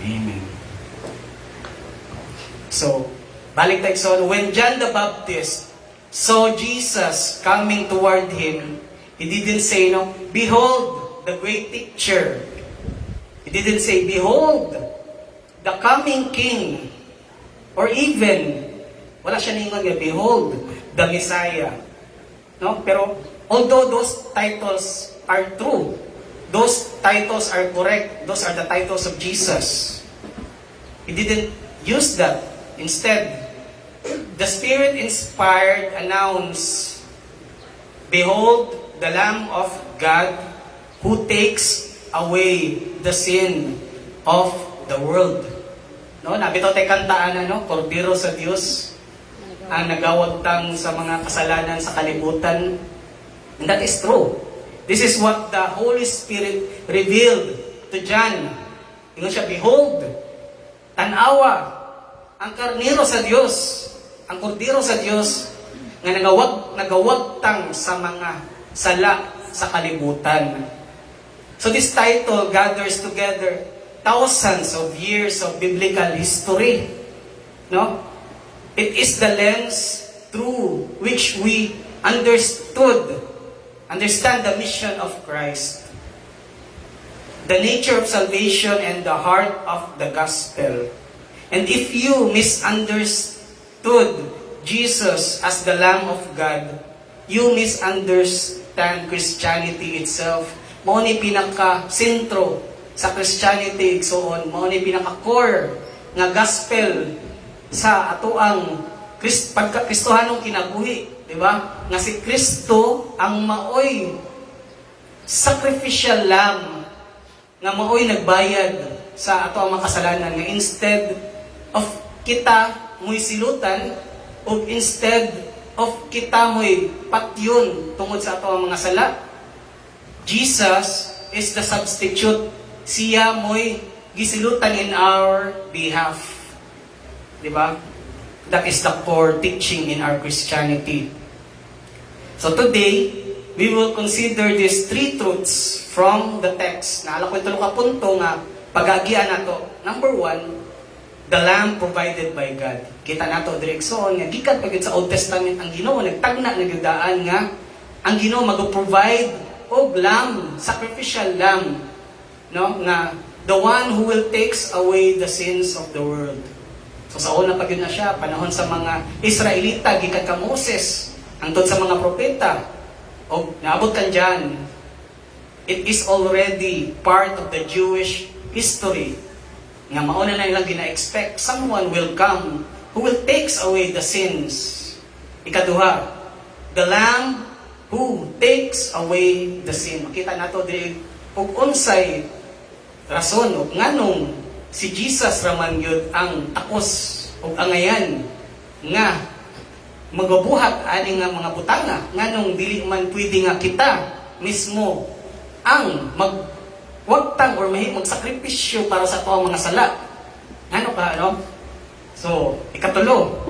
Amen. So balik tayo igsoon, when John the Baptist saw Jesus coming toward him, he didn't say no, behold the great teacher. He didn't say, behold, the coming king. Or even, wala siya ningon nga, behold, the Messiah. No? Pero, although those titles are true, those titles are correct, those are the titles of Jesus, he didn't use that. Instead, the Spirit-inspired announce, behold, the Lamb of God who takes away the sin of the world. No, nabito tay kantaan ano, Kordero sa Dios ang nagawagtang sa mga kasalanan sa kalibutan. And that is true. This is what the Holy Spirit revealed to John. Ingon siya, behold, tanawa ang karnero sa Dios, ang Kordero sa Dios nga nagawagtang sa mga sala sa kalibutan. So this title gathers together thousands of years of biblical history. No? It is the lens through which we understand the mission of Christ, the nature of salvation, and the heart of the gospel. And if you misunderstood Jesus as the Lamb of God, you misunderstand Christianity itself. Mao ni pinaka-sentro sa Christianity igsoon, mao ni pinaka-core nga gospel sa atoang pagka-Kristohanong kinabuhi, di ba? Nga si Kristo ang maoy sacrificial lamb nga maoy nagbayad sa ato ang makasalanan nga instead of kita mo'y silutan o instead of kita mo'y patyon tungod sa ato ang mga sala, Jesus is the substitute. Siya mo'y gisilutan in our behalf. Diba? That is the core teaching in our Christianity. So today, we will consider these three truths from the text. Naala ko ito ka punto nga pag-agian nato. Number one, the lamb provided by God. Kita nato direksyon nga gikan pagid sa Old Testament ang Ginoo nagtagna nagyudaan nga ang Ginoo mag-provide og lamb, sacrificial lamb, no, nga the one who will takes away the sins of the world. So sa una pa yun na siya, panahon sa mga Israelita, gikan ka Moses, hangtod sa mga propeta, o naabot kan dyan, it is already part of the Jewish history. Nga mauna na nilang gina-expect, someone will come who will takes away the sins. Ikaduha, the Lamb who takes away the sin. Makita nato di ug unsay rason ug nganong si Jesus raman yun ang takos ug angayan nga magabuhat ani nga mga butanga nganong dili man pwede nga kita mismo ang magwagtang or magsakripisyo para sa ato mga sala. Ano ka, no? So, ikatulo,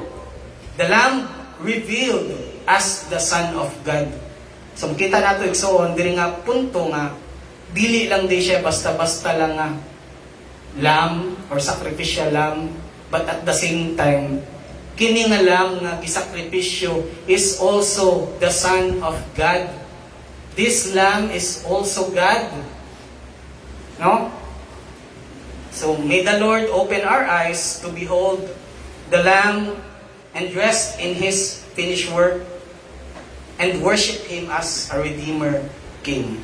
the Lamb revealed as the Son of God. So, makita nato igsoon diri nga punto nga dili lang di siya basta-basta lang nga lamb or sacrificial lamb, but at the same time kini nga lamb nga gisakripisyo is also the Son of God. This lamb is also God. No? So may the Lord open our eyes to behold the Lamb and rest in His finished work and worship Him as a Redeemer King.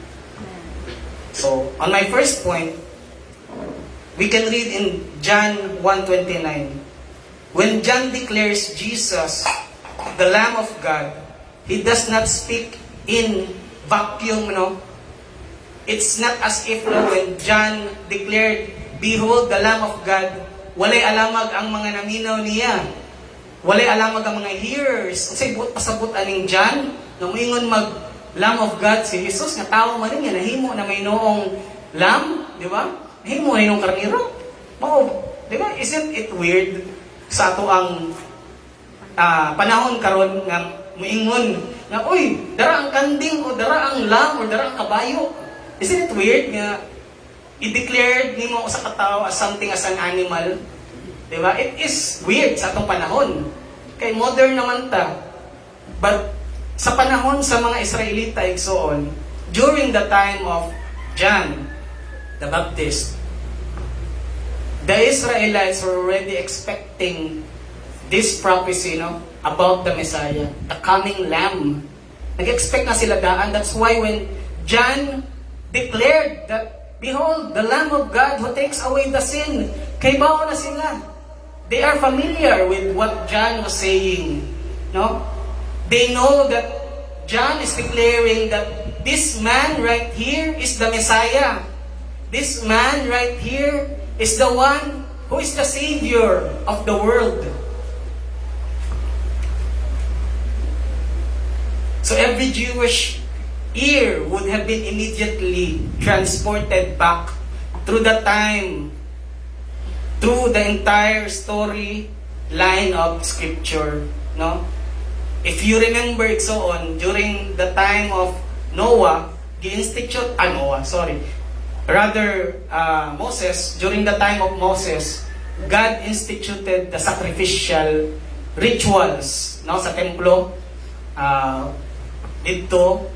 So, on my first point, we can read in John 1:29. When John declares Jesus, the Lamb of God, he does not speak in vacuum, no? It's not as if when John declared, behold, the Lamb of God, walay alamag ang mga naminaw niya. Walay alamag ang mga hearers. Unsay buot pasabot aning John, na moingon mag Lamb of God si Jesus, nga tao man rin niya, nahimo na may noong lamb, di ba? Nahimo na yung karniro. Mao, di ba? Isn't it weird sa ato ang panahon karon nga moingon na, uy, dara ang kanding o dara ang lamb o dara ang kabayo. Isn't it weird nga i-declared nimo sa katao as something as an animal? Diba? It is weird sa atong panahon. Kay modern naman ta. But sa panahon sa mga Israelita igsoon, during the time of John the Baptist, the Israelites were already expecting this prophecy, no, about the Messiah, the coming Lamb. Nag-expect na sila daan. That's why when John declared that, behold, the Lamb of God who takes away the sin, kay bao na sila. They are familiar with what John was saying. No? They know that John is declaring that this man right here is the Messiah. This man right here is the one who is the Savior of the world. So every Jewish ear would have been immediately transported back through the time, through the entire story line of Scripture. No? If you remember it so on, during the time of Noah, Moses, during the time of Moses, God instituted the sacrificial rituals, no, sa templo. Dito,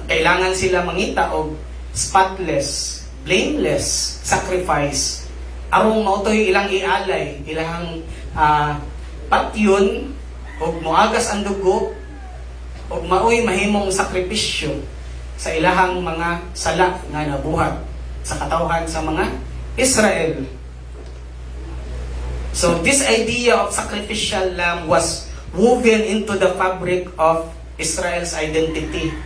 kailangan sila mangita og spotless, blameless sacrifice. Arong mautoy ilang ialay, ilang patyon, og moagas ang dugo, og maoy mahimong sakripisyo sa ilahang mga sala nga nabuhat sa katawhan sa mga Israel. So this idea of sacrificial lamb was woven into the fabric of Israel's identity.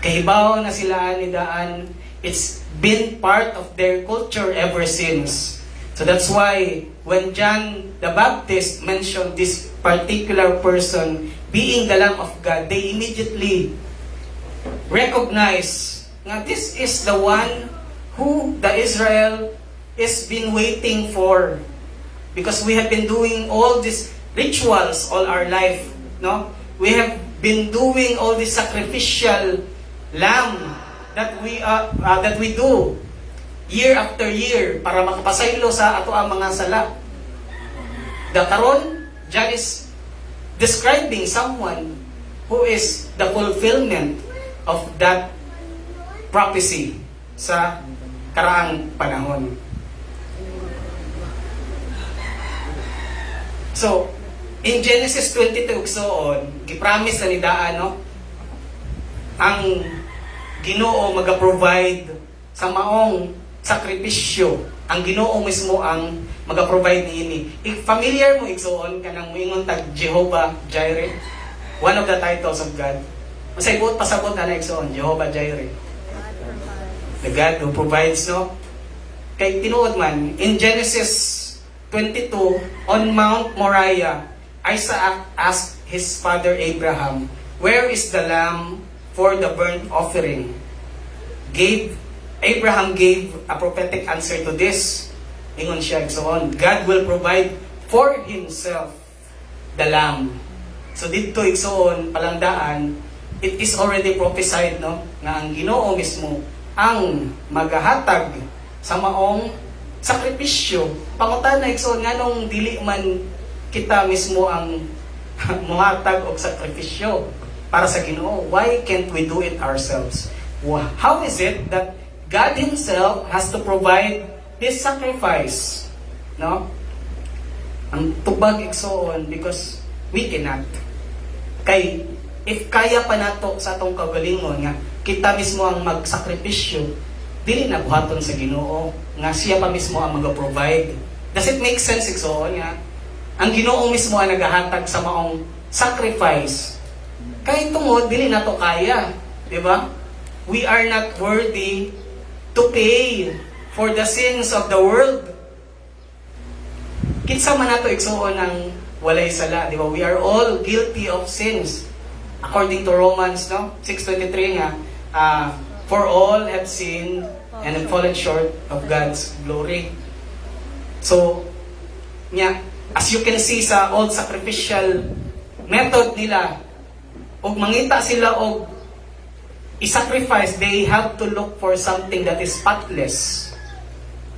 Kahibaw na sila ni daan, it's been part of their culture ever since. So that's why when John the Baptist mentioned this particular person being the Lamb of God, they immediately recognize that this is the one who the Israel has been waiting for. Because we have been doing all these rituals all our life. No? We have been doing all this sacrificial lamb that we do year after year para makapasaylo sa ato ang mga sala. Karon, John is describing someone who is the fulfillment of that prophecy sa karaang panahon. So, in Genesis 22 ugsoon, gipromise na ni Daan, no? Ang Ginoo maga-provide sa maong sakripisyo. Ang Ginoo mismo ang maga-provide niini. Familiar mo igsoon kanang moingon tag Jehovah Jireh, one of the titles of God. Masay buot pasabot na igsoon, Jehovah Jireh. The God who provides, no? Kay tinuod man in Genesis 22 on Mount Moriah, Isaac asked his father Abraham, "Where is the lamb for the burnt offering?" Abraham gave a prophetic answer to this. Ingon siya, so on, God will provide for Himself the lamb. So dito, igsoon, palangdaan, it is already prophesied, no? Na ang Ginoo mismo ang maghahatag sa maong sakripisyo. Pangutan na igsoon, nga nung dili man kita mismo ang muhatag og sakripisyo para sa Ginoo. Why can't we do it ourselves? How is it that God Himself has to provide this sacrifice? No? Ang tubag igsoon because we cannot. Kay if kaya pa nato sa atong kagalingon nga kita mismo ang magsakripisyo, dili na buhaton sa Ginoo nga siya pa mismo ang mag-provide. Does it make sense igsoon nga ang Ginoo mismo ang nagahatag sa maong sacrifice? Kay tungod dili nato kaya, di ba? We are not worthy to pay for the sins of the world. Kinsa man nato igsuon ang walay sala, di ba? We are all guilty of sins. According to Romans, no? 6:23 nga, for all have sinned and have fallen short of God's glory. So, as you can see sa old sacrificial method nila, og mangita sila og i-sacrifice, they have to look for something that is spotless.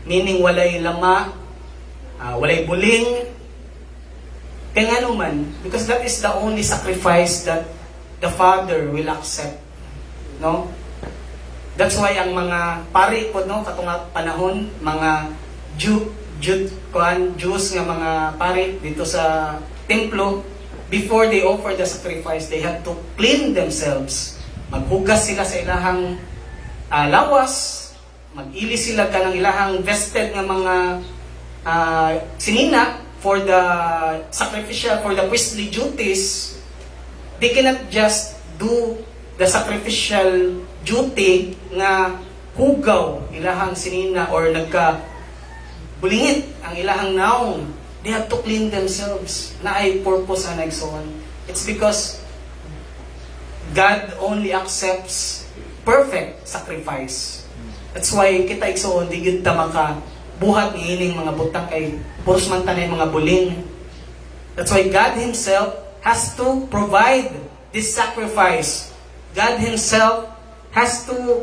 Meaning, walay lama, walay buling. Kaya nga naman, because that is the only sacrifice that the Father will accept. No? That's why ang mga pari po, no, katong panahon, mga Jews nga mga pari dito sa templo, before they offer the sacrifice, they have to clean themselves. Maghugas sila sa ilahang lawas, mag-ili sila ka ng ilahang vested nga mga sinina for the sacrificial, for the priestly duties. They cannot just do the sacrificial duty nga hugaw ilahang sinina or bulingit ang ilahang naong. They have to clean themselves. Na ay purpose ang nagsuon. It's because God only accepts perfect sacrifice. That's why kita igsoon di gyud ta maka buhat niining mga butang kay puros man tanay mga buling. That's why God Himself has to provide this sacrifice. God Himself has to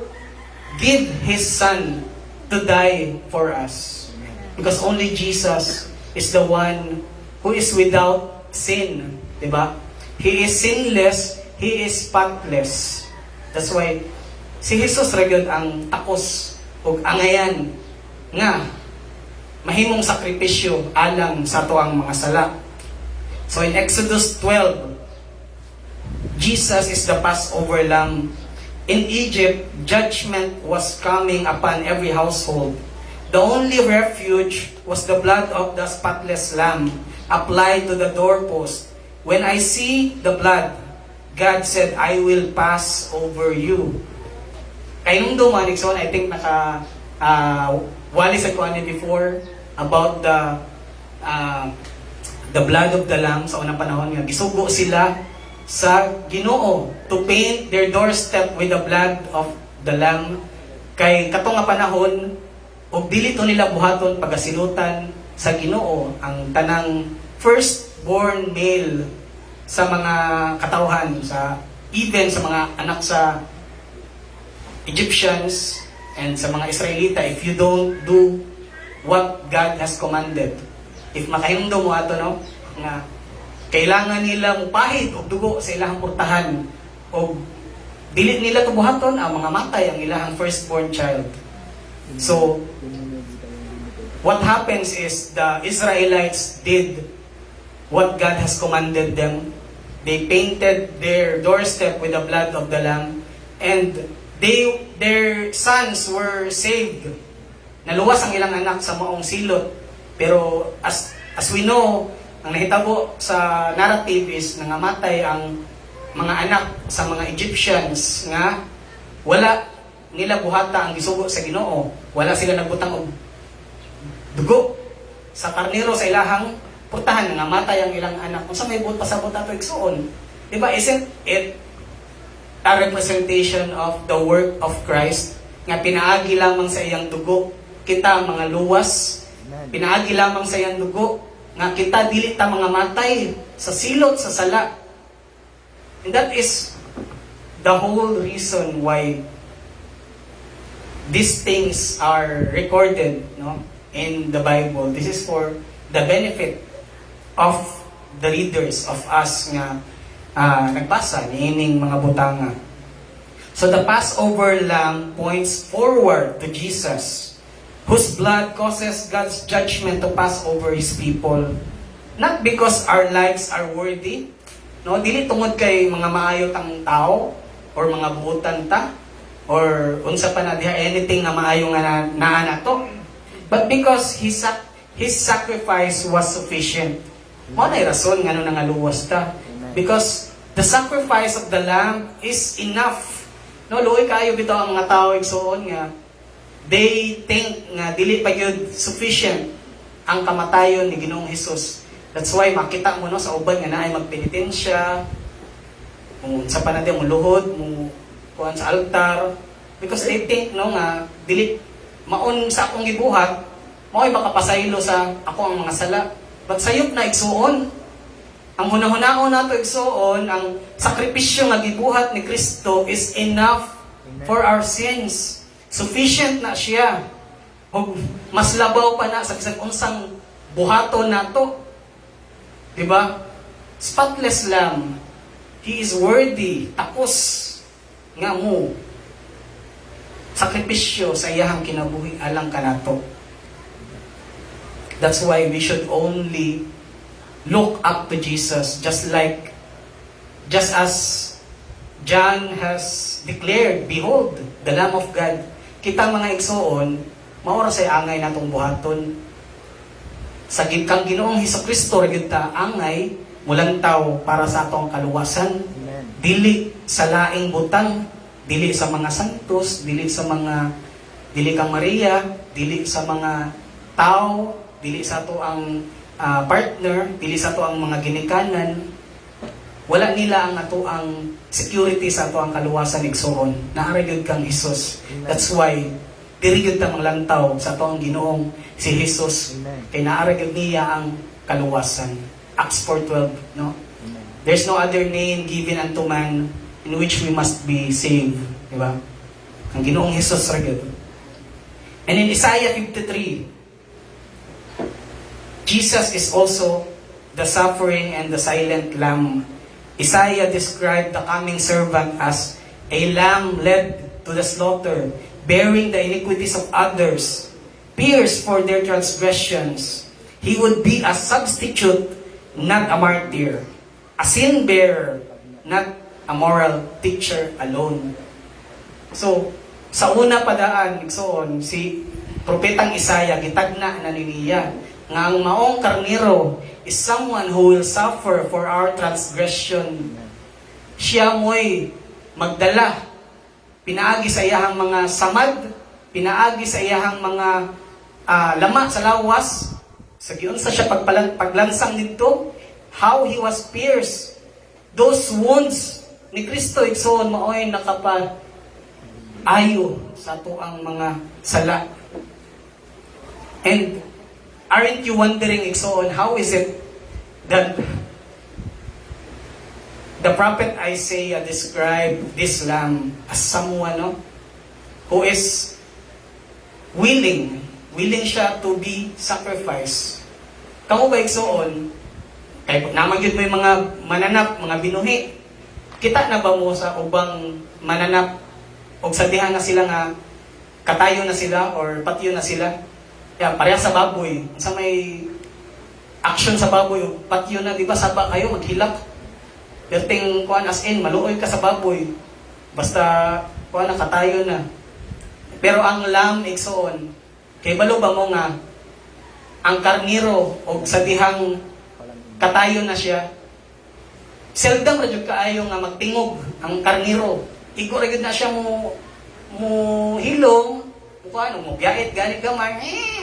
give His Son to die for us. Because only Jesus is the one who is without sin. Diba? He is sinless. He is spotless. That's why si Jesus ragyod ang takos ug angayan nga mahimong sakripisyo alang sa tuang mga sala. So in Exodus 12, Jesus is the Passover lamb. In Egypt, judgment was coming upon every household. The only refuge was the blood of the spotless lamb applied to the doorpost. When I see the blood, God said, I will pass over you. Kaya nung dumanik so, I think wali sa kuhanin before about the blood of the lamb sa unang panahon nga. Gisugo sila sa Ginoo to paint their doorstep with the blood of the lamb. Kay katong nga panahon, og dili to nila buhaton pagasilutan sa Ginoo ang tanang firstborn male sa mga katawhan, even sa mga anak sa Egyptians and sa mga Israelita, if you don't do what God has commanded. If makahinumdum mo ato, no, nga kailangan nila mupahid og dugo sa ilahang purtahan o dili nila tubuhaton ang mga matay ang ilahang firstborn child. So, what happens is the Israelites did what God has commanded them. They painted their doorstep with the blood of the Lamb, and their sons were saved. Naluwas ang ilang anak sa maong silot. Pero as we know, ang nahitabo sa narrative is nangamatay ang mga anak sa mga Egyptians nga wala nila buhata ang gisugo sa Ginoo. Wala sila nagbutang og dugo sa karnero sa ilahang purtahan, nangamatay ang ilang anak. Kung sa may buot pasabot ato igsuon, diba, isn't it a representation of the work of Christ nga pinaagi lamang sa iyang dugo kita mga luwas, pinaagi lamang sa iyang dugo nga kita dili ta mga matay sa silot sa sala. And that is the whole reason why these things are recorded, no, in the Bible. This is for the benefit of the readers, of us nga nagbasa niining mga butanga. So the Passover lamb points forward to Jesus, whose blood causes God's judgment to pass over His people. Not because our lives are worthy, no, dili tungod kay mga maayot ang tao or mga buotan ta or unsa pa na diha anything nga maayo nga naa nato, but because His sacrifice was sufficient. Mo na rason nga nung nangaluwas ta, because the sacrifice of the lamb is enough. No, luoy kayo bitaw ang mga tao igsuon nga they think nga dili pa gyud sufficient ang kamatayon ni Ginoong Hesus. That's why makita mo no sa uban nga naay magpenitensya, kung sa panadya mo luhod, mo kuan sa altar, because they think no nga dili maon sa akong gibuhat, mao'y makapasaylo sa ako ang mga sala. But sayop na igsuon, ang hunahunahon nato igsuon, ang sakripisyo nga gibuhat ni Kristo is enough for our sins. Sufficient na siya. O mas labaw pa na sa bisag unsang buhaton nato. Diba? Spotless lamb. He is worthy. Tapos nga mo sakripisyo sa iyahang kinabuhi alang kanato. That's why we should only look up to Jesus, just as John has declared, behold, the Lamb of God. Kita mga igsoon, maura say angay natong buhaton. Sa kang Ginoong Hesukristo gyud ta angay mulantaw para sa atong kaluwasan. Dili sa laing butang, dili sa mga santos, dili kang Maria, dili sa mga tao, dili sa ato ang partner, dili sa ato ang mga ginikanan. Wala nila ang ato ang security sa ato ang kaluwasan igsoon. Naara gyud kang Hesus. That's why diri gyud ta manglantaw sa ato ang Ginoong si Hesus. Kay naara gyud niya ang kaluwasan. Acts 4:12, no? There's no other name given unto man in which we must be saved, di ba? Ang Ginoong Hesus ra gyud. And in Isaiah 53, Jesus is also the suffering and the silent lamb. Isaiah described the coming servant as a lamb led to the slaughter, bearing the iniquities of others, pierced for their transgressions. He would be a substitute, not a martyr, a sin bearer, not a moral teacher alone. So, sa una padaan, igsoon, si Propetang Isaiah, gitagna na niya, nga ang maong karnero is someone who will suffer for our transgression. Siya mo'y magdala, pinaagi sa iyahang mga samad, pinaagi sa iyahang mga lama sa lawas, sa giunsa siya paglansang dito, how he was pierced. Those wounds ni Kristo igsoon maoy ayo sa tuang mga sala. And aren't you wondering igsoon, how is it that the prophet Isaiah described this lamb as someone who is willing siya to be sacrificed. Kamo ba igsoon, kay naman yun may mga mananap, mga binuhi, kita na ba mo sa ubang mananap o sabihan na sila nga katayo na sila or patyo na sila? Kaya pareha sa baboy, sa may action sa baboy, patyo na, di ba, saba kayo, maghilak. Perting, kuan as in, maluoy ka sa baboy. Basta, kuan na, katayo na. Pero ang lamb, igsoon, kay balo ba mo nga, ang karniro, o sa dihang katayo na siya, seldom ra jud kaayo nga magtingog ang karniro. Igo ra gyud na siya mo hilom, kuan mo gayet gani gamay,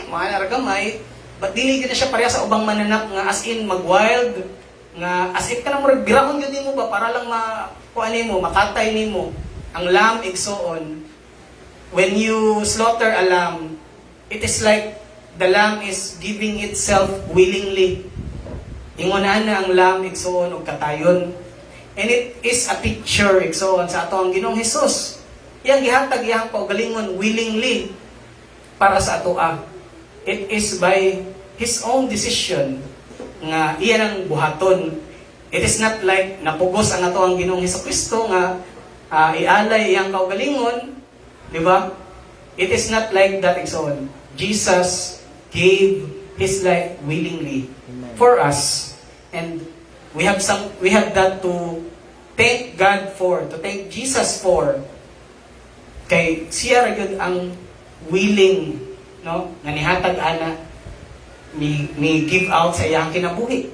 mahal ra gamay. But dili gyud na siya pareha sa ubang mananak nga as in mag-wild, nga as if ka na murag birahon gyud nimo ba para lang kuan nimo, makatay nimo. Ang lamb igsoon, when you slaughter a lamb, it is like the lamb is giving itself willingly. Ingunaan na ang lamb igsoon og katayon. And it is a picture igsoon sa ato ang Ginoong Hesus. Iyang gihatag iyang kaugalingon willingly para sa atoa. It is by His own decision nga iyan ang buhaton. It is not like napugos ang ato ang Ginoong Hesukristo nga ialay iyang kaugalingon, di ba? It is not like that igsoon. Jesus gave His life willingly for us. And we have that to thank God for, to thank Jesus for. Kay siya ra gyud ang willing, no, nga nihatag ana ni give out sa iyang kinabuhi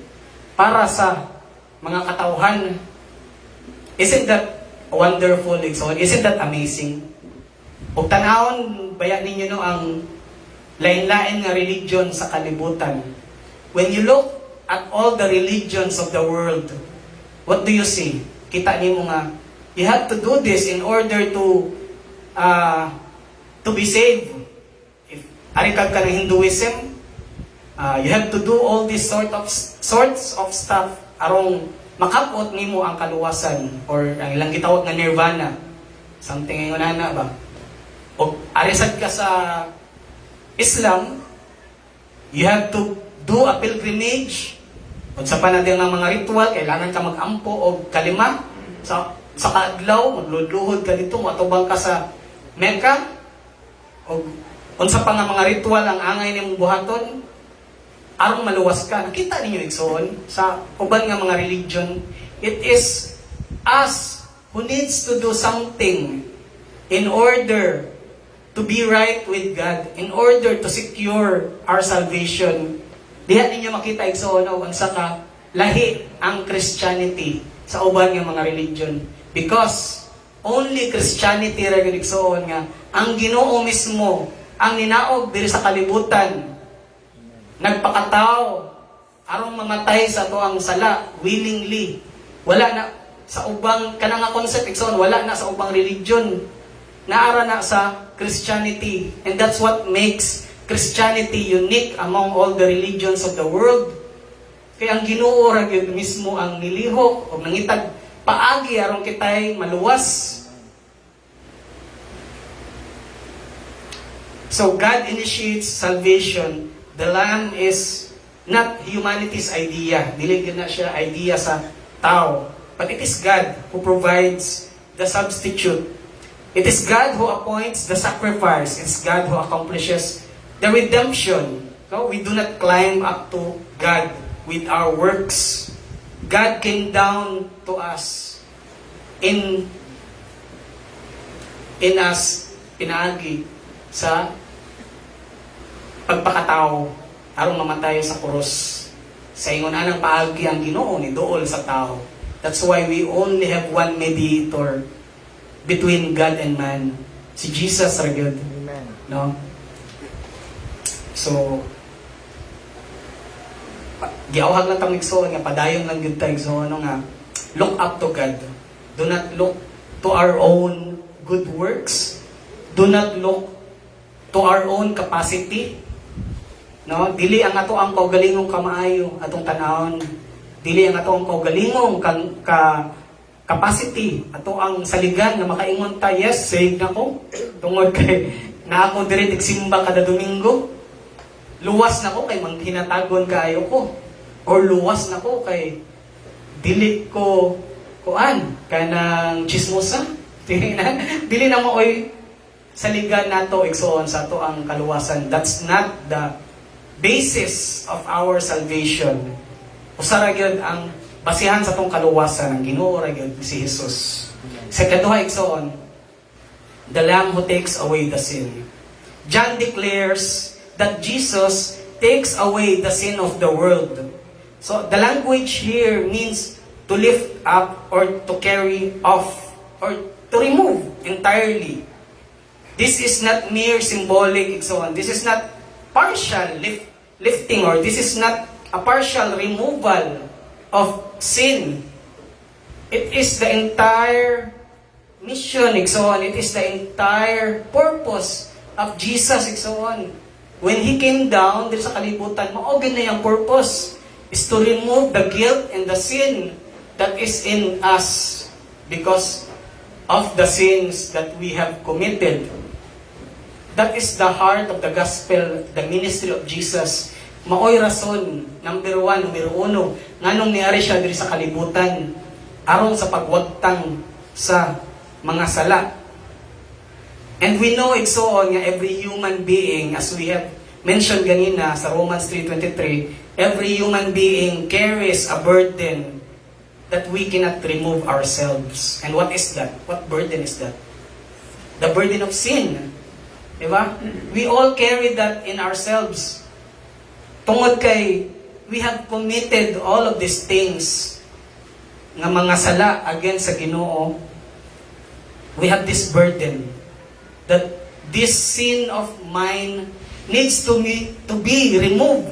para sa mga katawhan. Isn't that wonderful? Isn't that amazing? Ug tanawon baya ninyo no ang lain-lain nga religion sa kalibutan. When you look at all the religions of the world, what do you see? Kita nimo nga, you have to do this in order to be saved. If arikag ka ng Hinduism, you have to do all these sorts of stuff arong makapot nimo ang kaluwasan or ang ilang gitawag nga nirvana. Something ngayon na ba? O arisad ka sa Islam, you have to do a pilgrimage. Kung sa panadil ng mga ritual, kailangan ka mag-ampo o kalima. Sa kaadlaw, magluluhod ka dito, matubang ka sa Mecca. O unsa pa nga mga ritual ang angay nimong buhaton, arong maluwas ka. Nakita ninyo igsoon sa uban nga mga religion. It is us who needs to do something in order to be right with God, in order to secure our salvation. Diha ninyo makita igsoon og unsa ka lahi ang Christianity sa uban nga mga religion. Because only Christianity ra gyud igsoon nga ang Ginoo mismo ang ninaog diri sa kalibutan. Nagpakatao aron mamatay sa atoang sala willingly. Wala na sa ubang kanang nga concept igsoon, wala na sa ubang religion. Naara na sa Christianity, and that's what makes Christianity unique among all the religions of the world. Kaya ang Ginoo ra gyud mismo ang nilihok o nangitag paagi aron kitay maluwas. So God initiates salvation. The Lamb is not humanity's idea. Dili gyud na siya idea sa tao. But it is God who provides the substitute. It is God who appoints the sacrifice. It's God who accomplishes the redemption. So we do not climb up to God with our works. God came down to us in us pinaagi sa pagpakatao aron mamatay sa krus. Sa ingon anang paagi ang Ginoo ni duol sa tao. That's why we only have one mediator between God and man. Si Jesus ra gyud. Amen. No? So, giawhag lang tamig so nga padayon lang gyud tay so ano nga look up to God. Do not look to our own good works. Do not look to our own capacity. No, dili ang ato ang kaugalingong kamaayo atong tanawon. Dili ang ato ang kaugalingong capacity ato ang saligan na makaingon ta yes saved na ko tungod kay na ako diri tigsimba kada Domingo. Luwas na ko kay manghinatagon kaayo ko. Or luwas na ko kay dili ko kuan kanang chismosa. Dili na mo oy saligan nato igsoon sa ato ang kaluwasan. That's not the basis of our salvation. Usa ra gyud ang basihan sa tong kaluwasan ng Ginoo ra gyud si Jesus. Sa kaduha igsoon, the Lamb who takes away the sin. John declares that Jesus takes away the sin of the world. So the language here means to lift up or to carry off or to remove entirely. This is not mere symbolic igsoon. This is not partial lifting, or this is not a partial removal of sin. It is the entire mission, igsoon. It is the entire purpose of Jesus, igsoon. When He came down dito sa kalibutan, maogin na yung purpose is to remove the guilt and the sin that is in us because of the sins that we have committed. That is the heart of the gospel, the ministry of Jesus. Maoy rason, number uno, nganong niari siya diri sa kalibutan, aron sa pagwagtang sa mga sala. And we know igsoon nga every human being, as we have mentioned ganina sa Romans 3:23, every human being carries a burden that we cannot remove ourselves. And what is that? What burden is that? The burden of sin. Diba? We all carry that in ourselves. Tungod kay we have committed all of these things nga mga sala against sa Ginoo. We have this burden that this sin of mine needs to be removed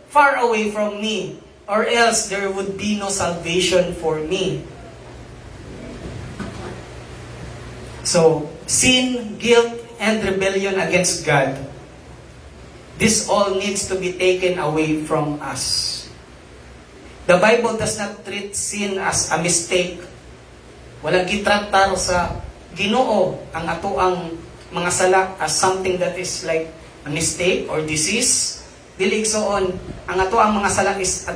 far away from me, or else there would be no salvation for me. So, sin, guilt, and rebellion against God, this all needs to be taken away from us. The Bible does not treat sin as a mistake. Walang gitratar sa Ginoo ang atoang mga sala as something that is like a mistake or disease. Dili igsoon, ang atoang mga sala is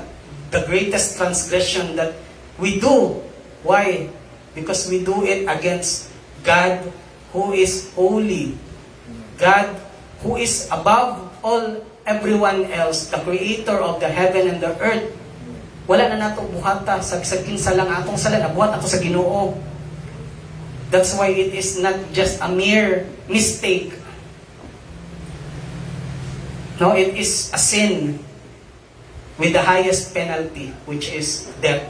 the greatest transgression that we do. Why? Because we do it against God who is holy. God who is above all everyone else, the creator of the heaven and the earth. Wala na nato buhata sa kinsa lang atong sala, nabuhat ato sa Ginoo. That's why it is not just a mere mistake. No, it is a sin with the highest penalty, which is death.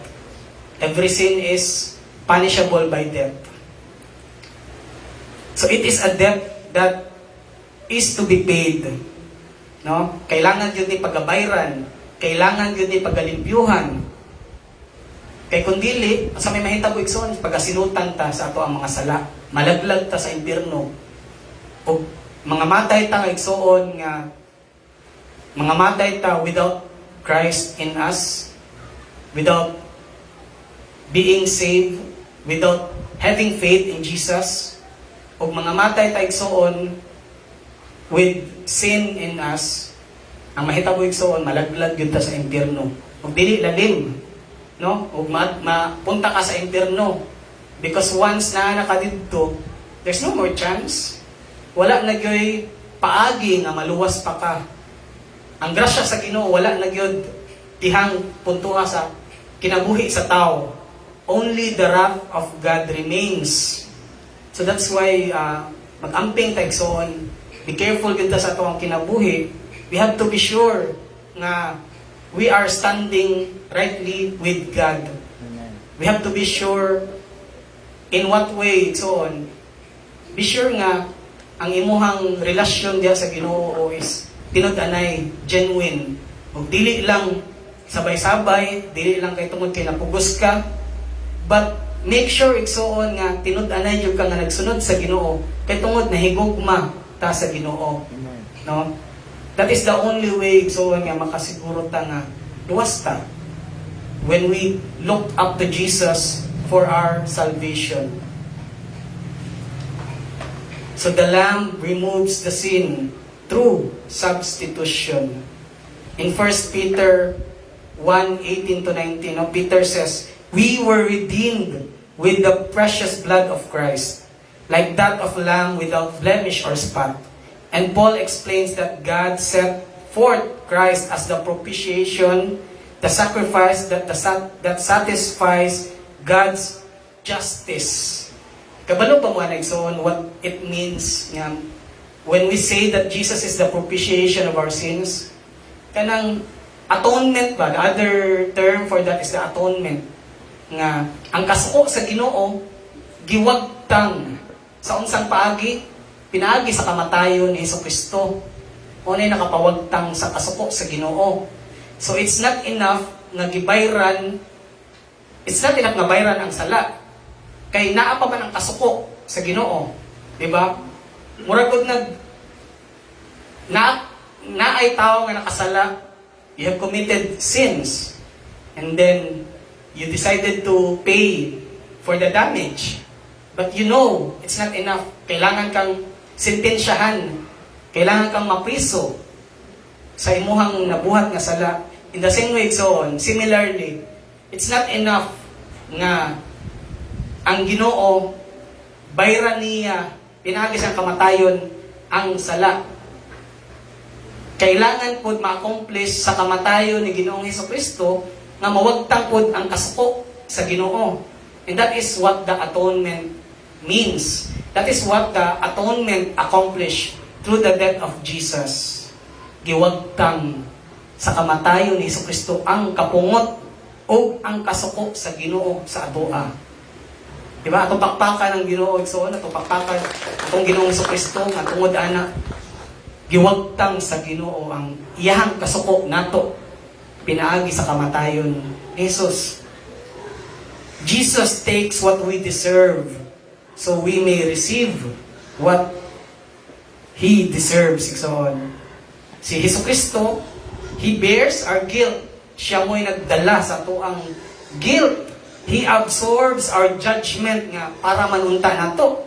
Every sin is punishable by death. So it is a debt that is to be paid. No? Kailangan yun ni pagabayran. Kailangan yun ni pagalimpyuhan. Kay kundili, sa may mahitabo igsoon, pagasinutan ta sa ato ang mga sala, malaglag ta sa impyerno. O mga matay ta igsoon nga, mga matay ta without Christ in us, without being saved, without having faith in Jesus, o mga matay ta igsoon with sin in us, ang mahitabo igsoon malaglag gyud ta sa impyerno. Ug dili lalim, no? Ug mapunta ka sa impyerno because once na ka didto, there's no more chance. Wala na gyoy paagi nga maluwas pa ka. Ang grasya sa Ginoo wala na gyud tihang puntuha sa kinabuhi sa tao. Only the wrath of God remains. So that's why mag-amping ta igsoon. Be careful gyud ta sa atong kinabuhi. We have to be sure nga we are standing rightly with God. We have to be sure in what way igsoon. Be sure nga ang imuhang relasyon diya sa Ginoo is tinud-anay, genuine. Ug dili lang sabay-sabay, dili lang kay tungod kay napugos ka, but make sure igsoon nga tinud-anay jud ka nga nagsunod sa Ginoo kay tungod nahigugma ta sa Ginoo. No? That is the only way igsoon nga makasiguro ta nga luwas ta when we look up to Jesus for our salvation. So the Lamb removes the sin through substitution. In 1 Peter 1:18-19, Peter says, "We were redeemed with the precious blood of Christ, like that of a lamb without blemish or spot." And Paul explains that God set forth Christ as the propitiation, the sacrifice that satisfies God's justice. Kabalo pa mo Nagsoon what it means nga when we say that Jesus is the propitiation of our sins? Kanang atonement ba? The other term for that is the atonement. Nga ang kasuko sa Ginoo giwagtang sa unsang paagi, pinaagi sa kamatayon ni Hesukristo. Unay nakapawagtang sa kasuko sa Ginoo. So it's not enough nga gibayran, it's not enough nga bayran ang sala. Kay naa pa man ang kasuko sa Ginoo, di ba? Murag gud naay tao nga nakasala, you have committed sins, and then you decided to pay for the damage. But you know, it's not enough. Kailangan kang sentensyahan. Kailangan kang mapriso sa imuhang nabuhat nga sala. In the same way, so on, similarly, it's not enough nga ang Ginoo bayran niya, pinagi siyang kamatayon ang sala. Kailangan pod ma-accomplish sa kamatayon ni Ginoong Hesukristo nga mawagtang pod ang kasuko sa Ginoo. And that is what the atonement means. That is what the atonement accomplished through the death of Jesus. Giwagtang sa kamatayon ni Hesukristo ang kapungot o ang kasuko sa Ginoo sa atoa. Diba? Atong pakpakan ng Ginoo igsoon, atong pakpakan atong Ginoong Hesukristo nga tungod ana giwagtang sa Ginoo ang iyang kasuko nato pinaagi sa kamatayon ni Jesus. Jesus takes what we deserve so we may receive what He deserves. Igsoon. Si Hesukristo, He bears our guilt. Siya mo'y nagdala sa tuang guilt. He absorbs our judgment nga para manunta nato.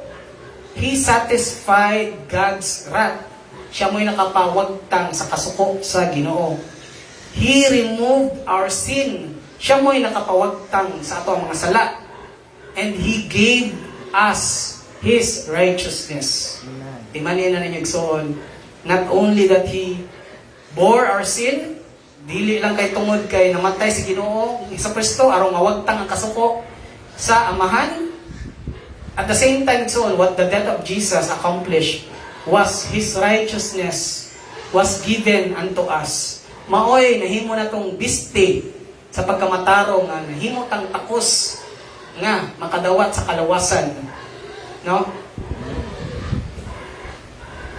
He satisfied God's wrath. Siya mo'y nakapawagtang sa kasuko sa Ginoo. He removed our sin. Siya mo'y nakapawagtang sa ato ang mga sala. And He gave us His righteousness. Timanin na ninyo igsoon. Not only that He bore our sin, dili lang kay tungod kay namatay si Ginoo Hesukristo aron mawagtang ang kasuko sa Amahan. At the same time, so what the death of Jesus accomplished was His righteousness was given unto us. Maoy nahimo na tong biste sa pagkamatarong nga nahimo tang takos nga makadawat sa kalawasan. No?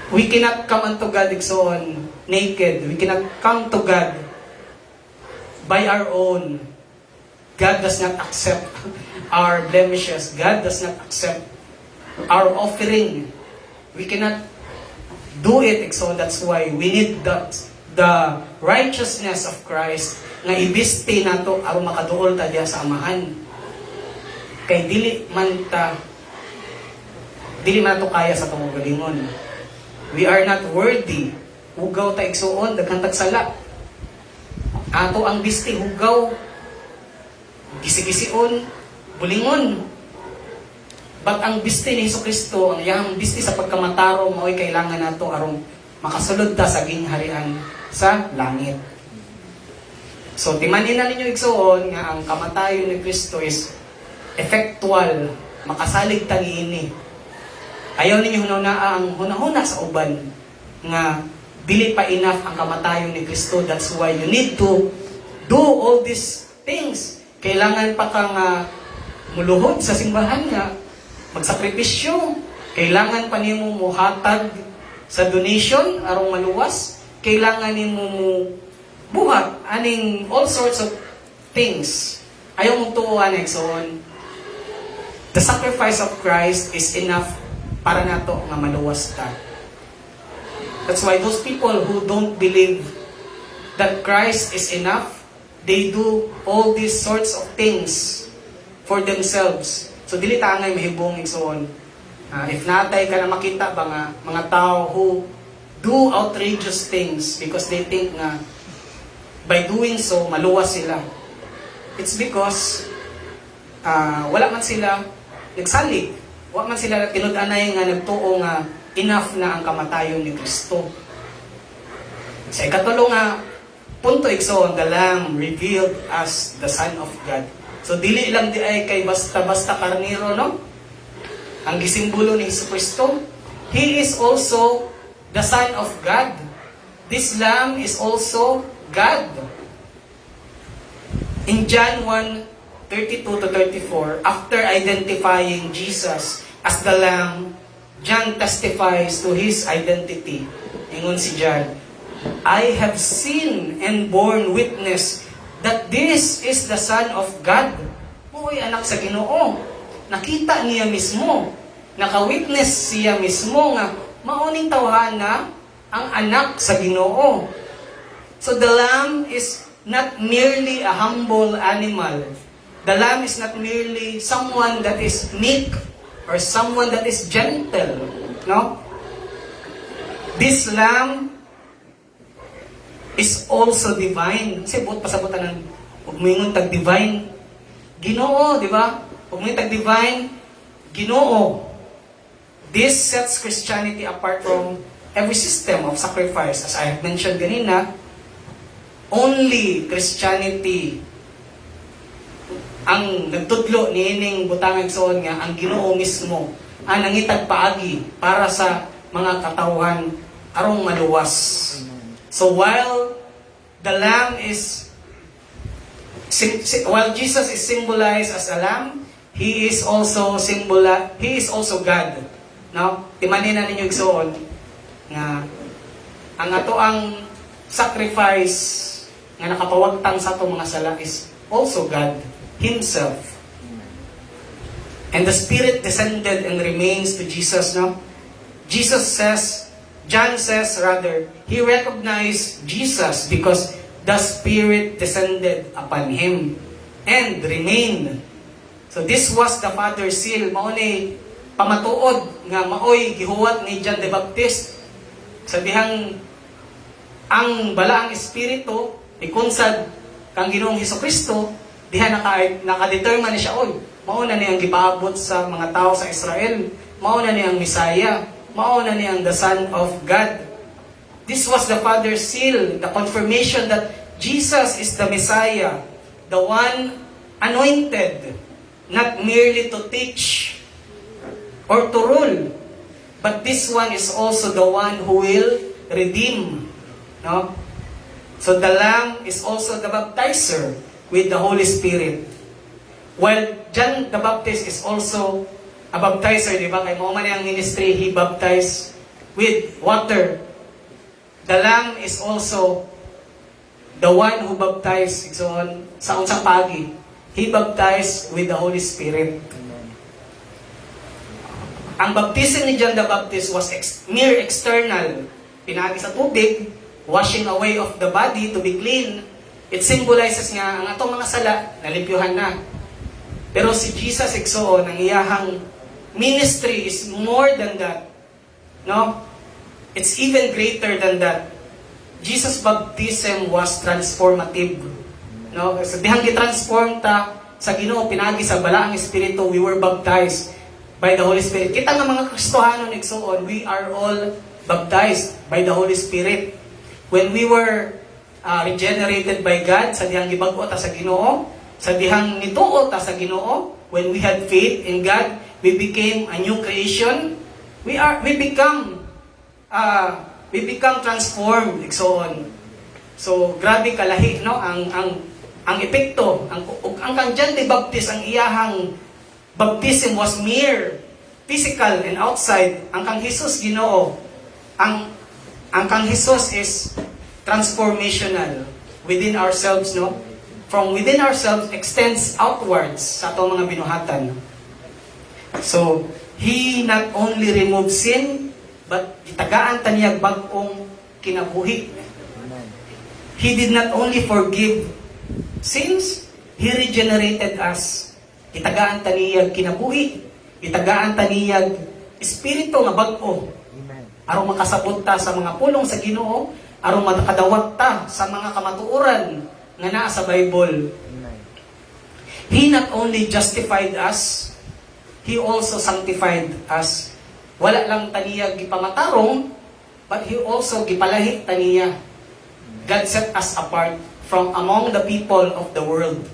We cannot come unto God igsoon naked. We cannot come to God by our own. God does not accept our blemishes. God does not accept our offering. We cannot do it. So that's why we need the righteousness of Christ nga ibiste nato aron makaduol ta diha sa Amahan. Kay dili man nato kaya sa tumugalingon. We are not worthy. Hugaw ta igsuon daghang tagsala. Ato ang biste hugaw, gisi-gisiun, bulingon. But ang biste ni Hesukristo, ang iyang biste sa pagkamataro, mao'y kailangan nato aron makasulod ta sa gingharian sa langit. So, timanin na ninyo igsuon nga ang kamatayon ni Kristo is effectual, makasalig ta niini. Ayaw ninyo hunahuna sa uban nga dili pa enough ang kamatayon ni Kristo. That's why you need to do all these things. Kailangan pa kang muluhod sa simbahan nga, magsakripisyo. Kailangan pa nimo muhatag sa donation arong maluwas. Kailangan nimo buhat aning all sorts of things. Ayaw mong tuuan igsoon. The sacrifice of Christ is enough para nato nga maluwas ta. That's why those people who don't believe that Christ is enough, they do all these sorts of things for themselves. So dili ta angay mahibong igsoon. If natay ka na makita ba nga mga tao who do outrageous things because they think na by doing so maluwas sila. It's because wala man sila nagsalig. Wala man sila tinud-anay nga nagtuo nga enough na ang kamatayon ni Kristo. Sa ikatulo nga punto igsoon, the Lamb revealed as the Son of God. So dili lang di ay kay basta-basta karniro, no? Ang gisimbolo ni Jesucristo, He is also the Son of God. This Lamb is also God. In John 1:32 to 34, after identifying Jesus as the Lamb, John testifies to His identity. Ingon si John, I have seen and borne witness that this is the Son of God. Mo'y anak sa Ginoo. Nakita niya mismo, naka-witness siya mismo nga mauning tawhana ang anak sa Ginoo. So the Lamb is not merely a humble animal. The Lamb is not merely someone that is meek or someone that is gentle. No? This Lamb is also divine. Kasi buot pasabutan ng ugmingon tag-divine. Ginoo, di ba? Ugmingon tag-divine, Ginoo. This sets Christianity apart from every system of sacrifice. As I have mentioned kanina, only Christianity ang nagtudlo niining butang igsoon nga ang Ginoo mismo ang nangitag paagi para sa mga katawhan arong maluwas. So while the Lamb is while Jesus is symbolized as a lamb, He is also God. Now, timanin na ninyo igsoon nga ang ato ang sacrifice nga nakapawagtang sa ato mga sala is also God Himself. And the Spirit descended and remains to Jesus, no? John says rather, he recognized Jesus because the Spirit descended upon Him and remained. So this was the Father's seal. Maunay pamatuod nga maoy gihuwat ni John the Baptist. Sabihang ang balaang espiritu ikunsad kang Ginoong Hesukristo diha nakadetermine siya oy. Mauna niyang gipaabot sa mga tao sa Israel. Mauna niyang Messiah. Mauna niyang the Son of God. This was the Father's seal, the confirmation that Jesus is the Messiah, the one anointed, not merely to teach or to rule, but this one is also the one who will redeem. No? So the Lamb is also the baptizer with the Holy Spirit. While John the Baptist is also a baptizer, di ba? Kay mo man ang ministry, he baptized with water. The Lamb is also the one who baptized sa unsang pagi. He baptized with the Holy Spirit. Ang baptism ni John the Baptist was mere external. Pinagi sa tubig, washing away of the body to be clean. It symbolizes nga ang atong mga sala, nalimpyuhan na. Pero si Jesus igsoon, ang iyahang ministry is more than that. No? It's even greater than that. Jesus' baptism was transformative. No? So dihang gitransform ta sa Ginoo pinagi sa balaang espiritu, we were baptized by the Holy Spirit. Kita nga mga Kristohanon igsoon, we are all baptized by the Holy Spirit. When we were regenerated by God, sa dihang gibag-o ta sa Ginoo, sa dihang nituo ta sa Ginoo, when we had faith in God, we became a new creation. We become transformed, igsoon. So grabe kalahi, no, ang epekto, ang kang John the Baptist, ang iyahang baptism was mere physical and outside. Ang kang Jesus Ginoo, ang kang Jesus is transformational within ourselves, no? From within ourselves extends outwards sa atong mga binuhatan. So, He not only removed sin, but itagaan ta niya bag-ong kinabuhi. He did not only forgive sins, He regenerated us. Itagaan ta niya kinabuhi. Itagaan ta niya espiritu nga bag-o. Arong makasabot ta sa mga pulong sa Ginoo, arong makadawat ta sa mga kamatuoran nga naa sa Bible. He not only justified us, He also sanctified us. Wala lang taniya gipamatarong, but He also gipalahi taniya. God set us apart from among the people of the world.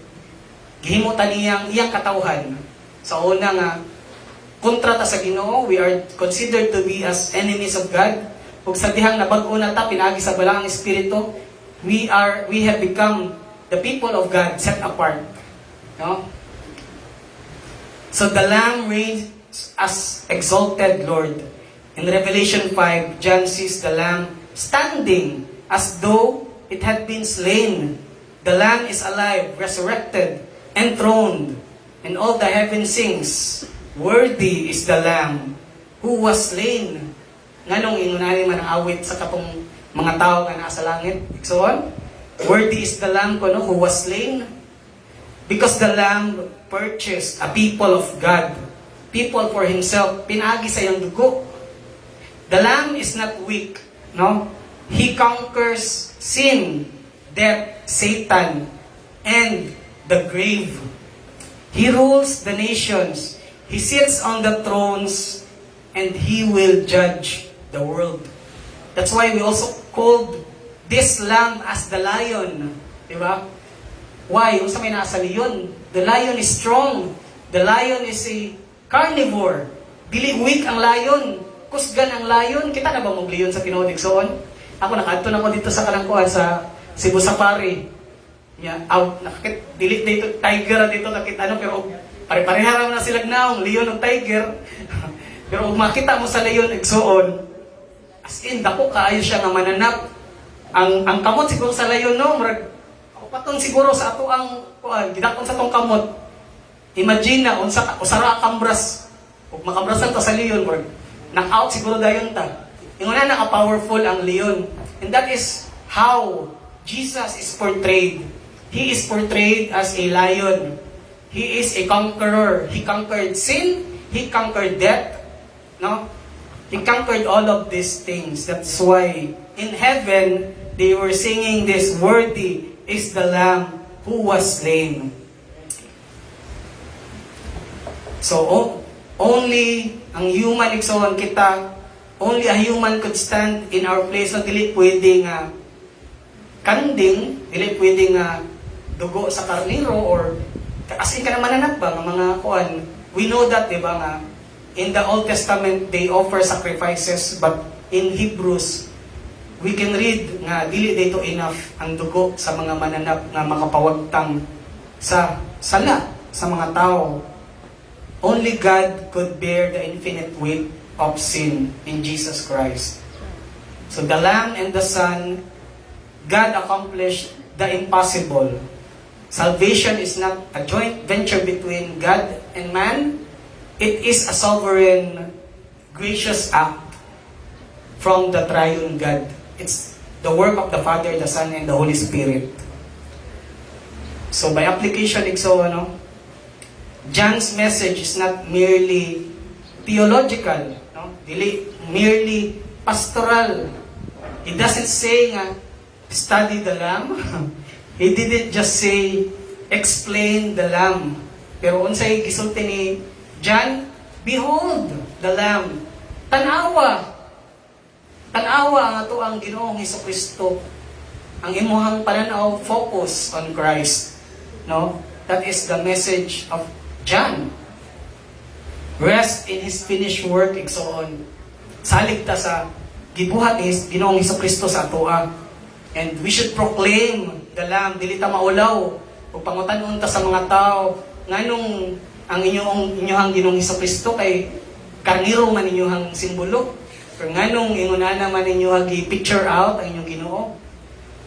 Gihimutan niyang iyang katawhan. Sa una nga, kontra ta sa Ginoo, we are considered to be as enemies of God. Ug sa dihang nabag-o na ta, pinagi sa balang espiritu, we have become the people of God, set apart. No? So the Lamb reigns as exalted Lord. In Revelation 5, John sees the Lamb standing as though it had been slain. The Lamb is alive, resurrected, enthroned, and all the heaven sings, "Worthy is the Lamb who was slain." Nganong ingunani man ang awit sa katong mga tao nga nasa langit. So on, worthy is the Lamb who was slain. Because the Lamb purchased a people of God, people for Himself, pinagi sa iyang dugo. The Lamb is not weak, no? He conquers sin, death, Satan, and the grave. He rules the nations. He sits on the thrones, and He will judge the world. That's why we also called this Lamb as the lion. Diba? Why? Yung sa may nasa leon. The lion is strong. The lion is a carnivore. Dili weak ang lion. Kusgan ang lion. Kita na ba mong leon sa tinuod igsoon? Ako nakadto na ko dito sa kanangkuan sa Cebu Safari. Yeah, out nakakit dili dito tiger dito nakit ano pero pare-pareha na sila naong leon ug tiger. Pero ug makita mo sa leon igsoon, as in dako kaayo siya nga mananap. Ang kamot siguro sa leon no, murag paton siguro sa ato ang kuan gidakon sa tong kamot. Imagine na unsa usara kambras ug makabrasan ta sa leon murag knock-out siguro dayon ta. Inguna na ka-powerful ang leon. And that is how Jesus is portrayed. He is portrayed as a lion. He is a conqueror. He conquered sin. He conquered death. No? He conquered all of these things. That's why in heaven, they were singing this, "Worthy is the Lamb who was slain." So, only ang human igsoon kita, only a human could stand in our place na dili pwedeng kanding, dili pwedeng dugo sa karniro or as in ka naman anak ba ng mga kuan. We know that, di ba nga, in the Old Testament, they offer sacrifices, but in Hebrews, we can read nga dili dito enough ang dugo sa mga mananap nga makapawagtang sa sala sa mga tao. Only God could bear the infinite weight of sin in Jesus Christ. So the Lamb and the Son, God accomplished the impossible. Salvation is not a joint venture between God and man. It is a sovereign, gracious act from the triune God. It's the work of the Father, the Son, and the Holy Spirit. So by application, John's message is not merely theological, no? Dili merely pastoral. He doesn't say nga, study the Lamb. He didn't just say, explain the Lamb. Pero unsay gisulti ni John, behold the Lamb. Tanawa ang ato ang Ginoong Hesukristo. Ang imuhang pananaw, focus on Christ. No? That is the message of John. Rest in His finished work, igsoon. Salig ta sa gibuhat ni Ginoong Hesukristo sa atoa. And we should proclaim the Lamb. Dili ta maulaw. O pangutan-un ta sa mga tao. Nganong ang inyong Ginoong Hesukristo kay karniro man inyong simbolo. Pero nganong ingunana man inyong i-picture out ang inyong Ginoo.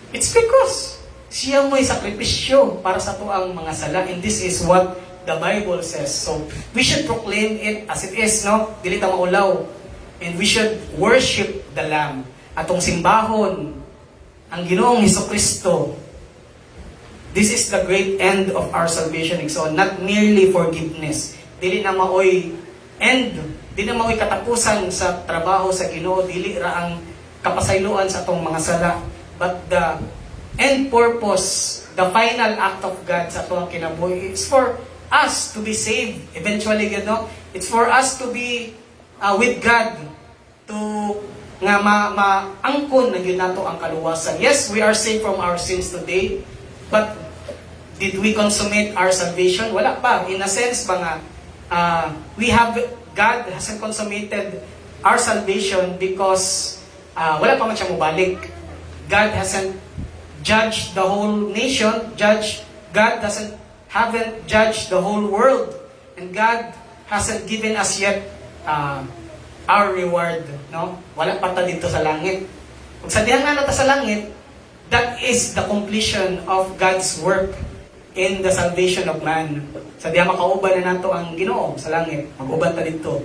It's because siya mo'y sakripisyo para sa tuang mga sala. And this is what the Bible says. So, we should proclaim it as it is, no? Dili ta maulaw. And we should worship the Lamb. Atong simbahon ang Ginoong Hesukristo. This is the great end of our salvation. So, not merely forgiveness. Dili na maoy end. Dili na maoy katapusan sa trabaho sa Ginoo. Dili ra ang kapasayloan sa atong mga sala. But the end purpose, the final act of God sa atong kinabuhi, is for us to be saved. Eventually, it's for us to be with God, to nga maangkon na yun nato ang kaluwasan. Yes, we are saved from our sins today, but did we consummate our salvation? Wala pa. In a sense ba nga, God hasn't consummated our salvation because wala pa man siya mubalik. God hasn't judged the whole nation. God haven't judged the whole world. And God hasn't given us yet our reward. No? Wala pa ta dito sa langit. Kung sa diyan nga ta sa langit, that is the completion of God's work in the salvation of man. Sa diya makauban na nato ang Ginoo sa langit. Mag-uban ta dito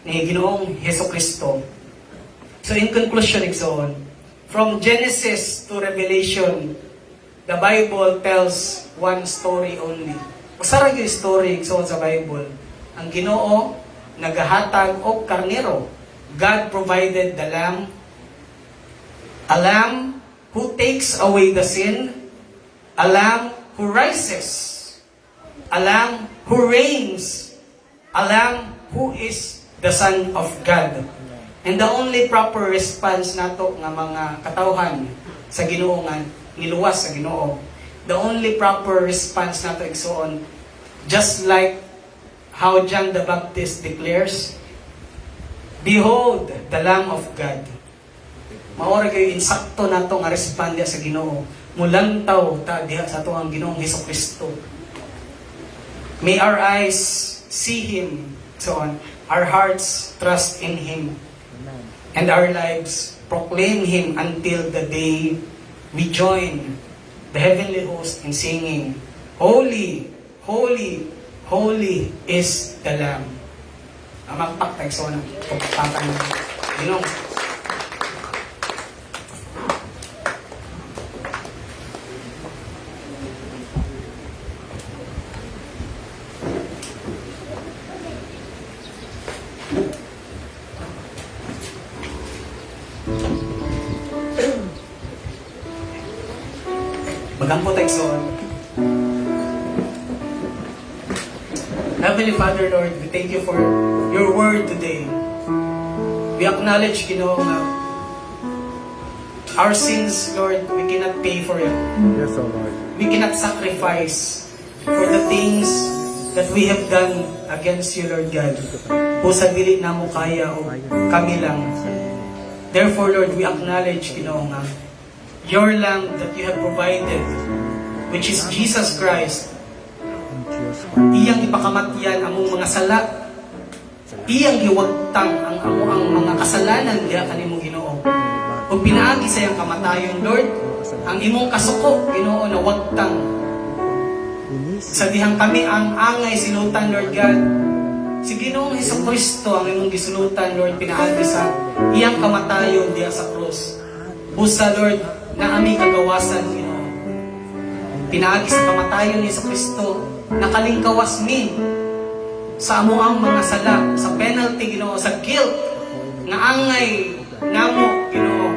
ni Ginoong Hesukristo. So in conclusion, Igsoon, from Genesis to Revelation, the Bible tells one story only. Usara yung story Igsoon sa Bible. Ang Ginoo nagahatag og karnero. God provided the lamb, a lamb who takes away the sin, a lamb who rises, a lamb who reigns, a lamb who is the Son of God. And the only proper response nato nga mga katawhan sa Ginoo nga niluwas sa Ginoo, the only proper response nato igsoon, just like how John the Baptist declares, "Behold the Lamb of God." Maora kayo insakto nato nga responde sa Ginoo. Mulantaw ta diha sa ato ang Ginoong Hesukristo. May our eyes see Him, so on. Our hearts trust in Him. And our lives proclaim Him until the day we join the heavenly host in singing, "Holy, holy, holy is the Lamb." Magpaktay so na pagpapatan Ginoo. Magampo tayo so. Heavenly Father, Lord, we thank you for your word today. We acknowledge, Ginoo, nga our sins, Lord, we cannot pay for it. Yes, O Lord. We cannot sacrifice for the things that we have done against you, Lord God. O sa dili na mo kaya o kami lang. Therefore, Lord, we acknowledge, Ginoo, nga your Lamb that you have provided, which is Jesus Christ, iyang ipakamatyan among mga sala, iyang giwagtang ang mga kasalanan diha kanimo Ginoo. O pinaagi sa iyang kamatayon, Lord, ang imong kasuko, Ginoo, na wagtang sa dihang kami ang angay sinutan, Lord God. Si Ginoong Hesukristo ang imong gisulutan, Lord, pinaagi sa iyang kamatayon diha sa krus. Busa, Lord, na aming kagawasan, Ginoo. Pinaagi sa kamatayon ni Hesukristo, nakalingkawas mi sa amuang mga sala, sa penalty, Ginoo, sa guilt nga angay namo, Ginoo.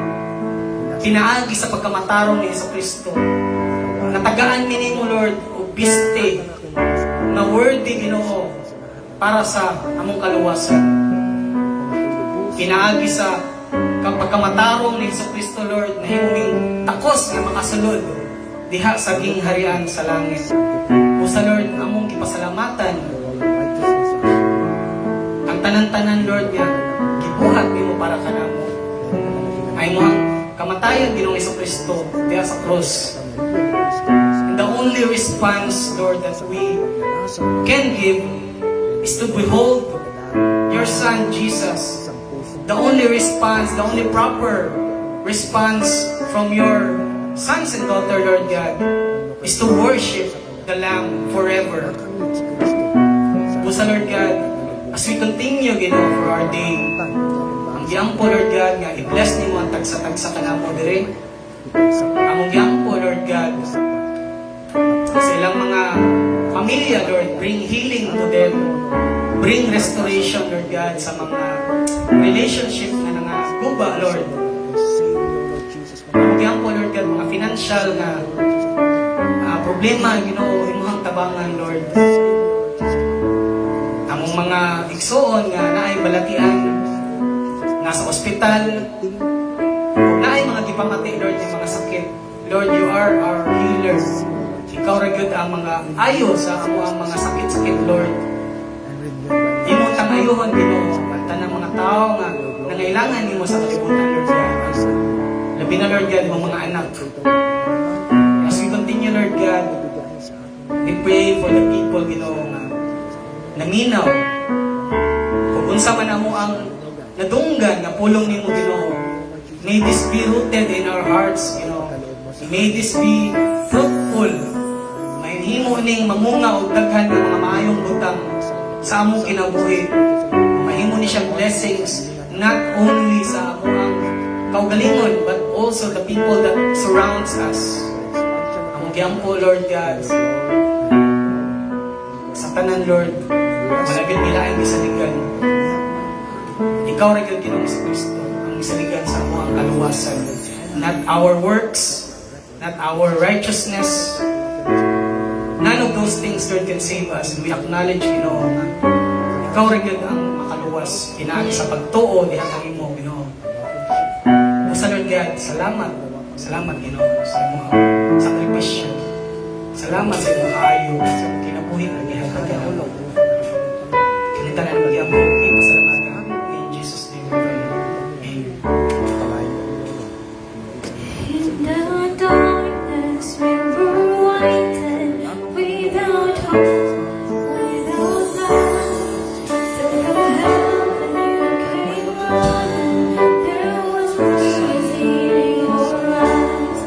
Pinaagi sa pagkamatarong ni Hesukristo. Natagaan mi nimo, Lord, o biste na worthy, Ginoo, para sa among kaluwasan. Pinaagi sa pagkamatarong ni Hesukristo, Lord, na himong takos nga makasulod diha sa gingharian sa langit. O sa Lord, among gipasalamatan ang tanan-tanan, Lord, nga gibuhat nimo para kanamo. Ay mo ang kamatayon Ginoong Hesukristo diha sa cross. And the only response, Lord, that we can give is to behold your Son, Jesus. The only response, the only proper response from your sons and daughter, Lord God, is to worship the Lamb forever. Busa, Lord God, as we continue, Ginoo, for our day, ang giampo, Lord God, nga i-bless nimo ang tagsa-tagsa kanamo dire. Among giampo, Lord God, sa ilang mga pamilya, Lord, bring healing to them. Bring restoration, Lord God, sa mga relationship na nangaguba, Lord. Among giampo, Lord God, mga financial na problema, Ginoo, imuhang tabangan, Lord. Among mga igsoon nga naay balatian, nga nasa ospital, kung na ay mga gipamati, Lord, yung mga sakit. Lord, you are our healer. Ikaw ra gyud ang mga ayo sa amo ang mga sakit-sakit, Lord. Imong tangayuhon Ginoo ang tanang mga tao nga nangailangan nimo sa kalibutan, Lord God. Labi na, Lord God, imong mga anak. As we continue, Lord God, we pray for the people, Ginoo, nga naminaw. Kung unsa man amo ang nadunggan nga pulong nimo, Ginoo, may this be rooted in our hearts, May this be fruitful. May himo ning mamunga og daghan nga mga maayong butang sa among kinabuhi. Mahimo ni siyang blessings not only sa among kaugalingon but also the people that surrounds us. Among giampo, Lord God, sa tanan, Lord, malagid nila ang isaligan. Ikaw rin yung Ginoong Kristo ang isaligan sa among kaluwasan. Not our works, not our righteousness. None of those things, Lord, can save us. And we acknowledge, Ginoo, na ikaw rin yun ang makaluwas. Pinaagi sa pagtuo, diha kang imo, Ginoo. O sa Lord God, salamat. Salamat, Ginoo, sa mga sakripisyo. Salamat sa iyong kaayo, sa kinabuhi na diha kang Ginoo. Kinita na naman mo. Pasalamatan. In Jesus' name we pray. Amen. In the darkness we were whitened, without hope, without love. Through heaven you came running, there was mercy in your eyes.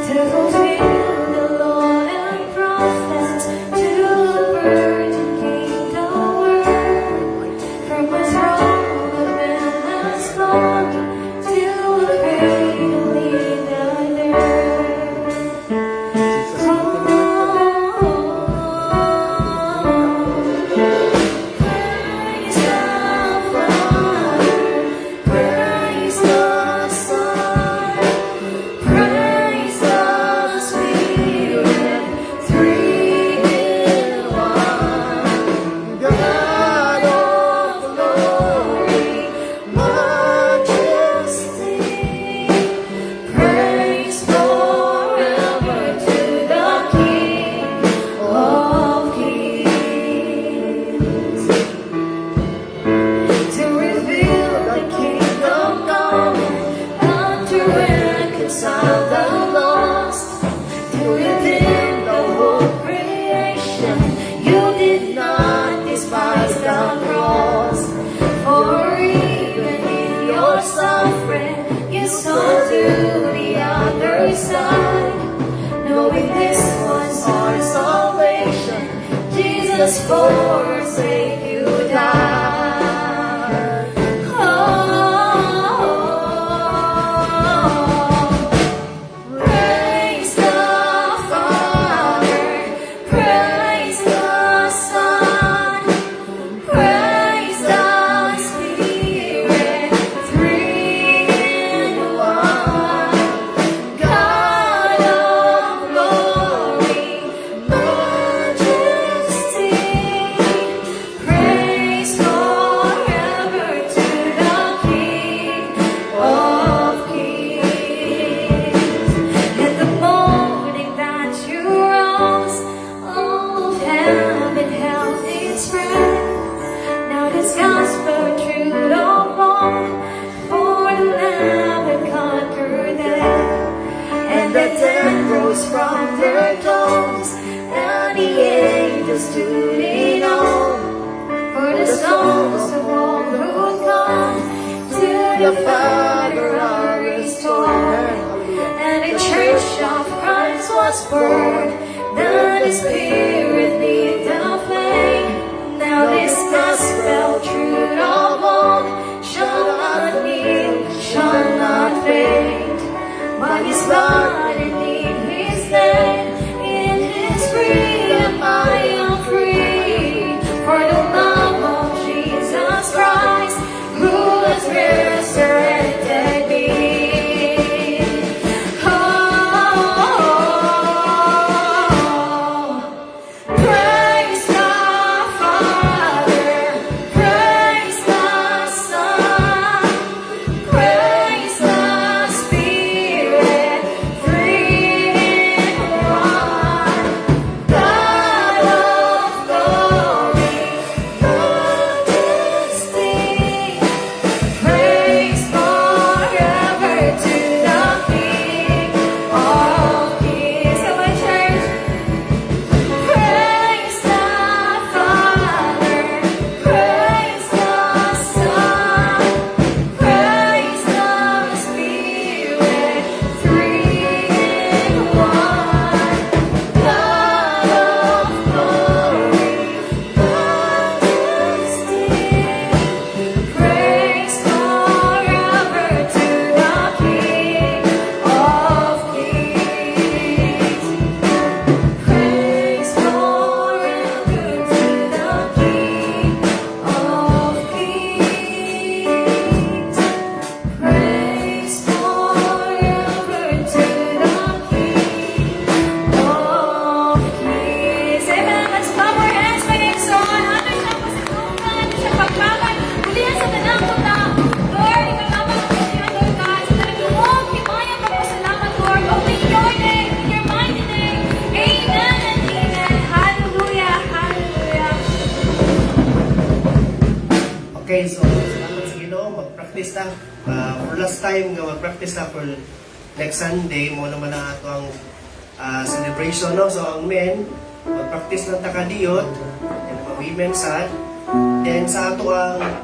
To fulfill the law and prophets, to the virgin came the word. From a throne of endless glory, till the cradle in the earth. Praise the Father, praise the Son, praise the Spirit, three in one. God of glory, majesty, praise forever to the King of Kings. To reveal the kingdom come, and to reconcile the lost, to redeem the whole creation. You did not despise the cross, for even in your suffering, you saw to the other side. Knowing this was our salvation, Jesus for our sake you died. Praise the Father, praise the Son, praise the Spirit, three in one. God of glory, majesty, praise forever to the King of Kings. In the morning that you rose, all of heaven held its breath. Now this gospel true no more, for the Lamb had conquered death. And the dead rose from their tombs, and the angels stood in awe. For the souls of all who come to the Father are restored, and a church of Christ was born. That the Spirit lead the flame. Now this gospel truth of old shall not kneel, shall not faint. By His blood and in His name, in His freedom I am free. For the love of Jesus Christ, who has resurrected me. Praise the Father, praise Okay, so salamat sa Ginoo, mag-practice ta. For last time nga mag-practice ta for next Sunday mo naman ang ato ang celebration, no? So ang men mag-practice lang ta kadiyot, and mga women sad. Then sa ato ang